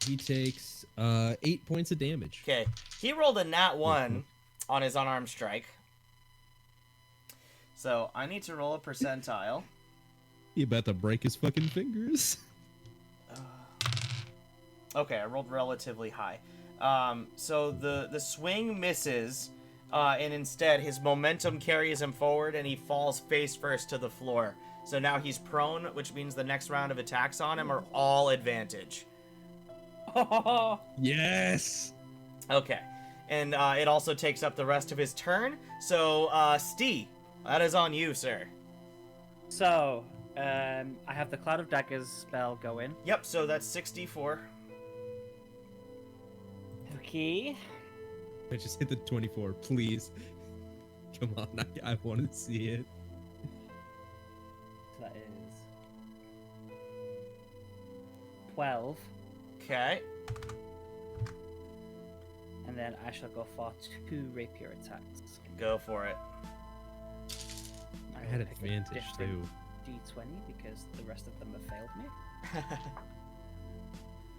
He takes 8 points of damage. Okay, he rolled a nat 1 on his unarmed strike. So I need to roll a percentile. He about to break his fucking fingers. Okay, I rolled relatively high. So the swing misses, and instead his momentum carries him forward, and he falls face first to the floor. So now he's prone, which means the next round of attacks on him are all advantage. Yes! Okay, and it also takes up the rest of his turn. So, Steve, that is on you, sir. So, I have the Cloud of Daggers spell going. Yep, so that's 64. Okay. I just hit the 24, please. Come on, I want to see it. So that is 12. Okay. And then I shall go for 2 rapier attacks. Go for it. I had will pick a advantage different too. D20 because the rest of them have failed me.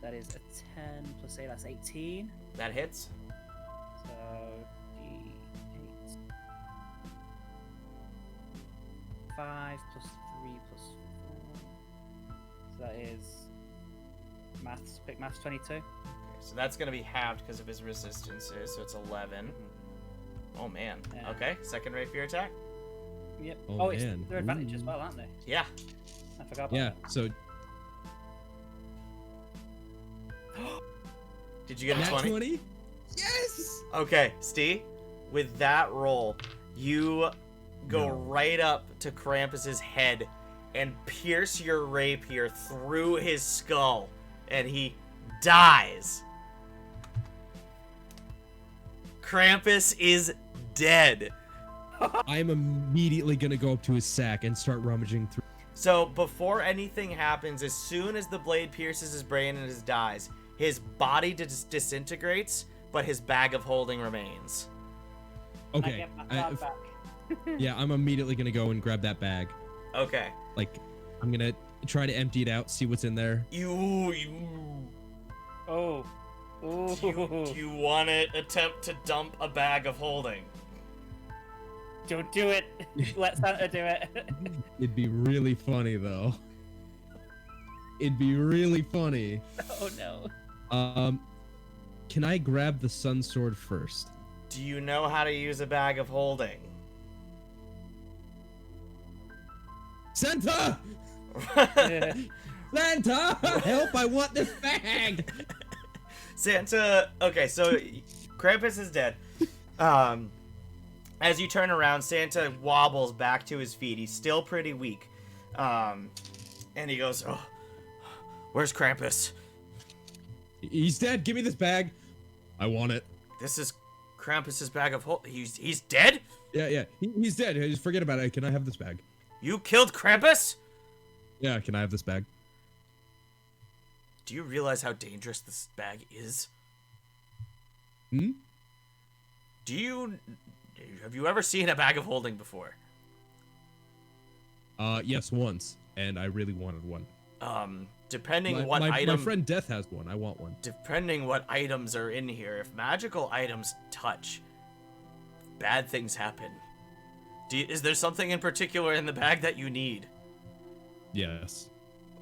That is a 10 plus 8, that's 18. That hits. So, D8. 5 plus 3 plus 4. So that is maths, pick maths 22. Okay, so that's going to be halved because of his resistances, so it's 11. Oh, man. Yeah. Okay, second rapier attack. Yep. Oh, It's man. their advantage as Ooh. well, aren't they? Yeah. I forgot about Yeah, that. so Did you get a nat 20? 20? Yes! Okay, Steve, with that roll, you go No. right up to Krampus's head and pierce your rapier through his skull, and he dies. Krampus is dead. I'm immediately gonna go up to his sack and start rummaging through. So before anything happens, as soon as the blade pierces his brain and he dies, his body disintegrates, but his bag of holding remains. I Okay. get my card back. Yeah, I'm immediately gonna go and grab that bag. Okay. Like, I'm gonna try to empty it out, see what's in there. You Oh. Ooh. do you want to attempt to dump a bag of holding? Don't do it. Let Santa do it. It'd be really funny though. It'd be really funny. Oh no. Can I grab the sun sword first? Do you know how to use a bag of holding? Santa! Santa, help! I want this bag. Santa. Okay, so Krampus is dead. As you turn around, Santa wobbles back to his feet. He's still pretty weak. And he goes, "Oh, where's Krampus?" He's dead. Give me this bag. I want it. This is Krampus's bag of He's dead? Yeah. He's dead. Just forget about it. Can I have this bag? You killed Krampus? Yeah, can I have this bag? Do you realize how dangerous this bag is? Hmm? Have you ever seen a bag of holding before? Yes, once, and I really wanted one. Depending my friend Death has one. I want one. Depending what items are in here, if magical items touch, bad things happen. Is there something in particular in the bag that you need? Yes.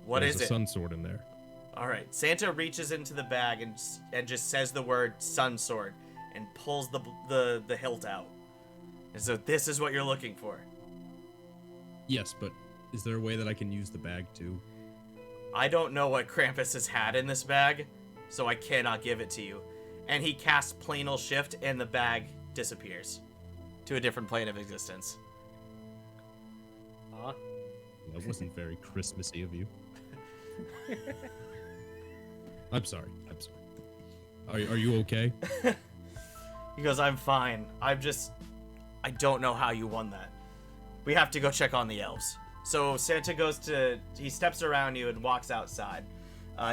What is There's it? a sun sword in there. All right. Santa reaches into the bag and just says the word "sun sword" and pulls the hilt out. And so this is what you're looking for. Yes, but is there a way that I can use the bag too? I don't know what Krampus has had in this bag, so I cannot give it to you. And he casts Planal Shift, and the bag disappears to a different plane of existence. Aw. That wasn't very Christmassy of you. I'm sorry. Are you okay? He goes, "I'm fine. I don't know how you won that. We have to go check on the elves." So Santa he steps around you and walks outside.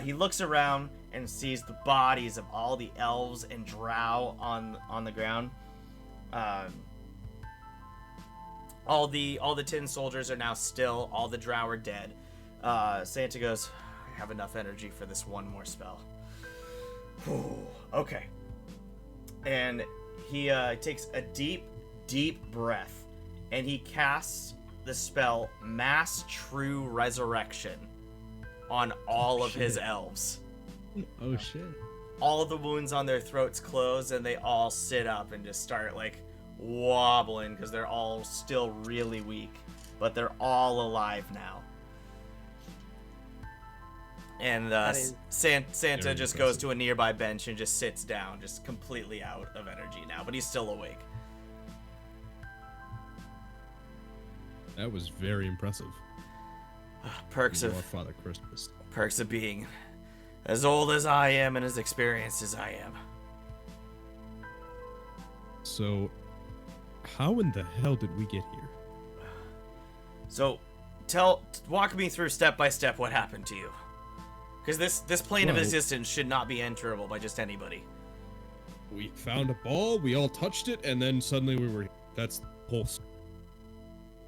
He looks around and sees the bodies of all the elves and drow on the ground. All the tin soldiers are now still. All the drow are dead. Santa goes, "I have enough energy for this one more spell." Okay. And he takes a deep breath, and he casts the spell Mass True Resurrection on all of his elves. Oh shit. All of the wounds on their throats close, and they all sit up and just start wobbling because they're all still really weak, but they're all alive now. And Santa just goes to a nearby bench and just sits down, just completely out of energy now, but he's still awake. That was very impressive. Perks You of are Father Christmas. Perks of being as old as I am and as experienced as I am. So, how in the hell did we get here? So, walk me through step by step what happened to you. Because this plane of existence should not be enterable by just anybody. We found a ball, we all touched it, and then suddenly we were... That's the whole...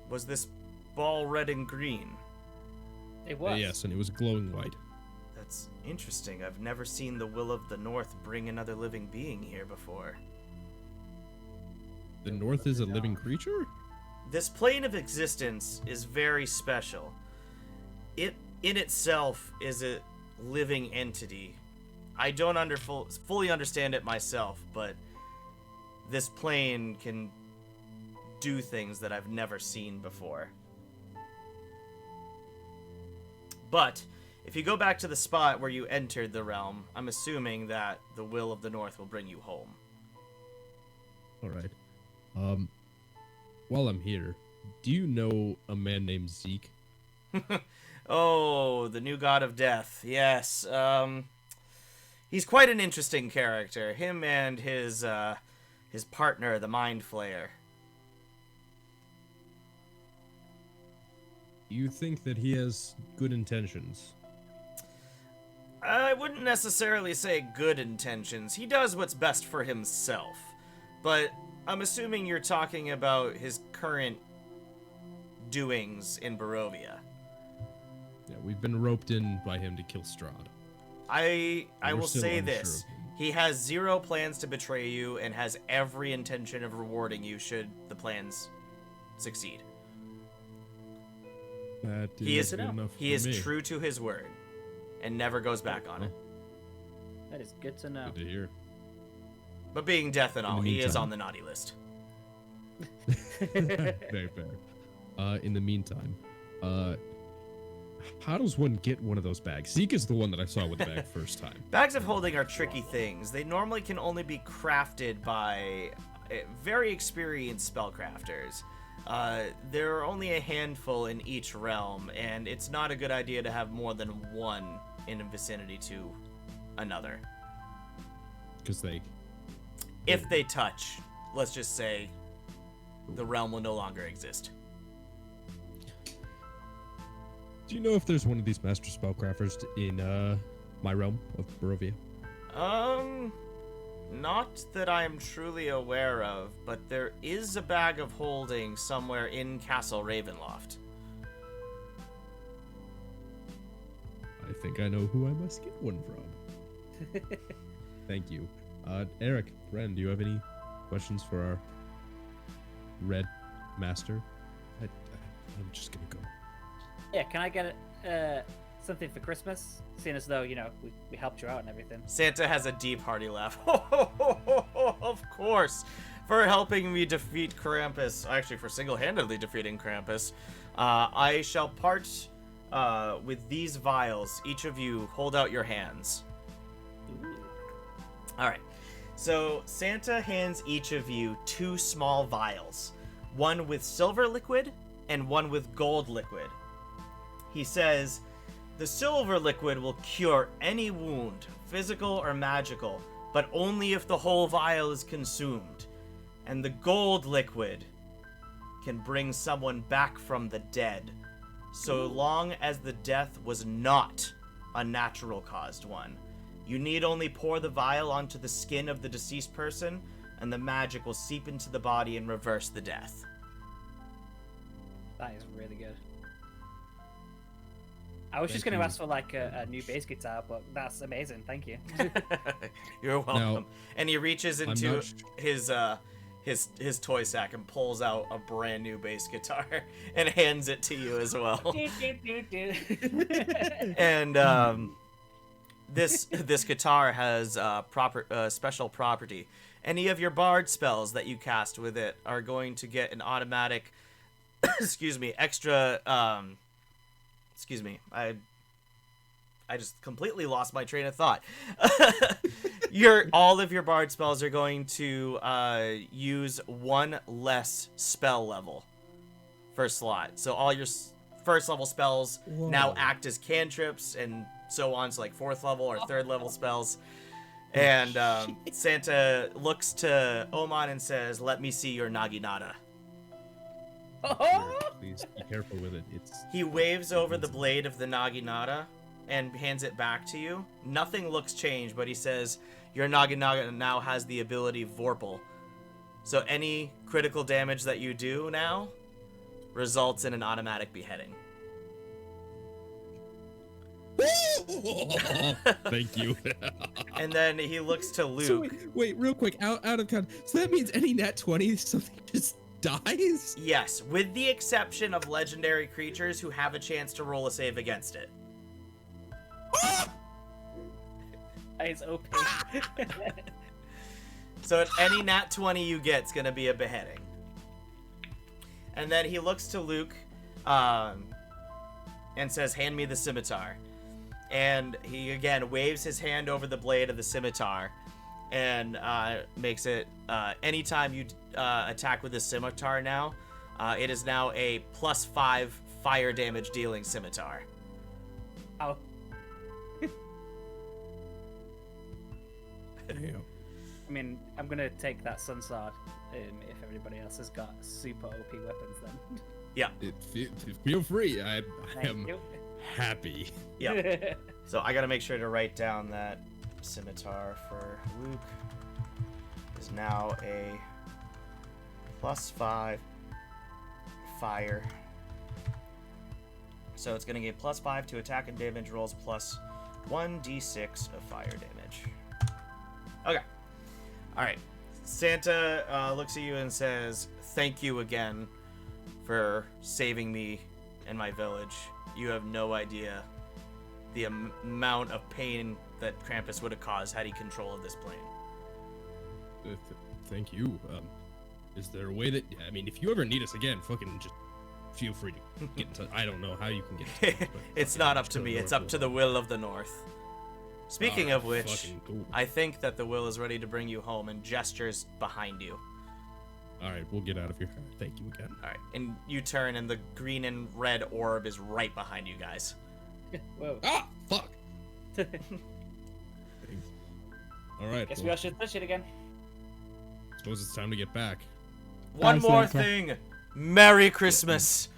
Was this ball red and green? It was. Yes, and it was glowing white. That's interesting. I've never seen the Will of the North bring another living being here before. The North is a living creature? This plane of existence is very special. It, in itself, is a living entity. I don't fully understand it myself, but this plane can do things that I've never seen before. But if you go back to the spot where you entered the realm, I'm assuming that the Will of the North will bring you home. Alright. While I'm here, do you know a man named Zeke? Oh, the new god of death. Yes. He's quite an interesting character. Him and his partner, the Mind Flayer. You think that he has good intentions? I wouldn't necessarily say good intentions. He does what's best for himself. But I'm assuming you're talking about his current doings in Barovia. Yeah, we've been roped in by him to kill Strahd. I will still say unsure this. of him. He has zero plans to betray you and has every intention of rewarding you should the plans succeed. That He is good enough He for is me. true to his word and never goes back on it. That is good to know. Good to hear. But being death and In the all, he is meantime. on the naughty list. Very fair. In the meantime, how does one get one of those bags? Zeke is the one that I saw with the bag first time. Bags of holding are tricky things. They normally can only be crafted by very experienced spellcrafters. There are only a handful in each realm, and it's not a good idea to have more than one in a vicinity to another. Because if they touch, let's just say, the realm will no longer exist. Do you know if there's one of these master spellcrafters in my realm of Barovia? Not that I am truly aware of, but there is a bag of holding somewhere in Castle Ravenloft. I think I know who I must get one from. Thank you. Eric, Ren, do you have any questions for our red master? I'm just gonna go. Yeah, can I get something for Christmas? Seeing as though, we helped you out and everything. Santa has a deep, hearty laugh. Of course. For helping me defeat Krampus, actually for single-handedly defeating Krampus, I shall part with these vials. Each of you hold out your hands. Alright. So Santa hands each of you 2 small vials. One with silver liquid and one with gold liquid. He says, the silver liquid will cure any wound, physical or magical, but only if the whole vial is consumed. And the gold liquid can bring someone back from the dead, so long as the death was not a natural caused one. You need only pour the vial onto the skin of the deceased person, and the magic will seep into the body and reverse the death. That is really good. I was just going to ask for like a new bass guitar, but that's amazing. Thank you. You're welcome. Now, and he reaches into his toy sack and pulls out a brand new bass guitar and hands it to you as well. And this guitar has special property. Any of your bard spells that you cast with it are going to get an automatic extra excuse me, I just completely lost my train of thought. All of your bard spells are going to use 1 less spell level per slot. So all your first level spells now act as cantrips and so on, so like 4th level or 3rd level spells. And Santa looks to Oman and says, "Let me see your naginata." Please be careful with it. He waves over the blade of the naginata and hands it back to you. Nothing looks changed, but he says, your naginata now has the ability Vorpal. So any critical damage that you do now results in an automatic beheading. Thank you. And then he looks to Luke. So wait, real quick, out of context. So that means any nat 20, something just dies? Yes, with the exception of legendary creatures who have a chance to roll a save against it. It's OP. So any nat 20 you get is going to be a beheading. And then he looks to Luke and says, hand me the scimitar. And he again waves his hand over the blade of the scimitar and makes it, anytime you attack with the scimitar now, it is now a +5 fire damage dealing scimitar. Oh. Damn. I mean, I'm going to take that sun sword if everybody else has got super OP weapons then. Yeah. Feel free. I Thank am you. happy. Yeah. So I gotta make sure to write down that scimitar for Luke is now a +5 fire. So it's gonna get +5 to attack and damage rolls plus 1d6 of fire damage. Okay. Alright. Santa looks at you and says, thank you again for saving me and my village. You have no idea the amount of pain that Krampus would have caused had he control of this plane. Thank you. Is there a way that, I mean, if you ever need us again, fucking just feel free to get in touch. I don't know how you can get in touch. But It's not up to me. It's up to the will of the North. Speaking of which, fucking cool. I think that the will is ready to bring you home and gestures behind you. All right, we'll get out of here. Thank you again. All right, and you turn, and the green and red orb is right behind you guys. Whoa. Ah, fuck. All right. Guess well, we all should touch it again. suppose it's time to get back. One Bye, more Santa. thing. Merry Christmas.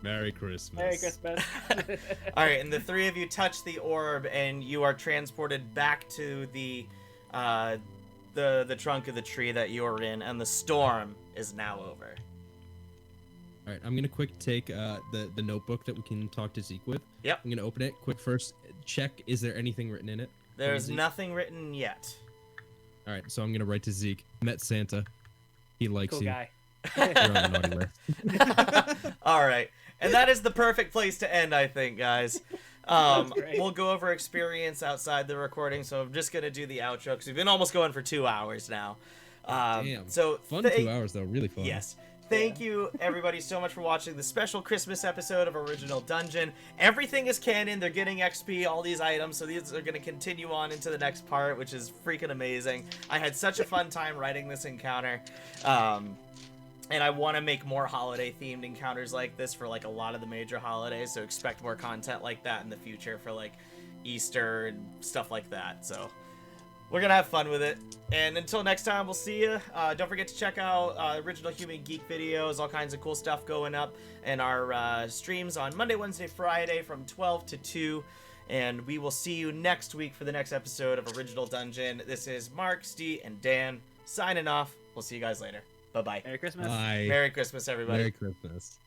Merry Christmas. Merry Christmas. All right, and the three of you touch the orb, and you are transported back to the trunk of the tree that you were in, and the storm is now over. All right, I'm gonna quick take the notebook that we can talk to Zeke with. Yep. I'm gonna open it. Quick first check. Is there anything written in it? There's Zeke? nothing written yet. All right, so I'm gonna write to Zeke. Met Santa. He likes Cool you. guy. You're on the naughty list. All right, and that is the perfect place to end, I think, guys. Great. We'll go over experience outside the recording, so I'm just gonna do the outro because we've been almost going for 2 hours now. Damn. So Fun 2 hours though. Really fun. Yes. Thank you, everybody, so much for watching the special Christmas episode of Original Dungeon. Everything is canon. They're getting XP, all these items, so these are going to continue on into the next part, which is freaking amazing. I had such a fun time writing this encounter. And I want to make more holiday-themed encounters like this for, like, a lot of the major holidays, so expect more content like that in the future for, like, Easter and stuff like that, so we're gonna have fun with it. And until next time, we'll see you. Don't forget to check out Original Human Geek videos, all kinds of cool stuff going up, and our streams on Monday, Wednesday, Friday from 12 to 2. And we will see you next week for the next episode of Original Dungeon. This is Mark, Steve, and Dan signing off. We'll see you guys later. Bye-bye. Merry Christmas. Bye. Merry Christmas, everybody. Merry Christmas.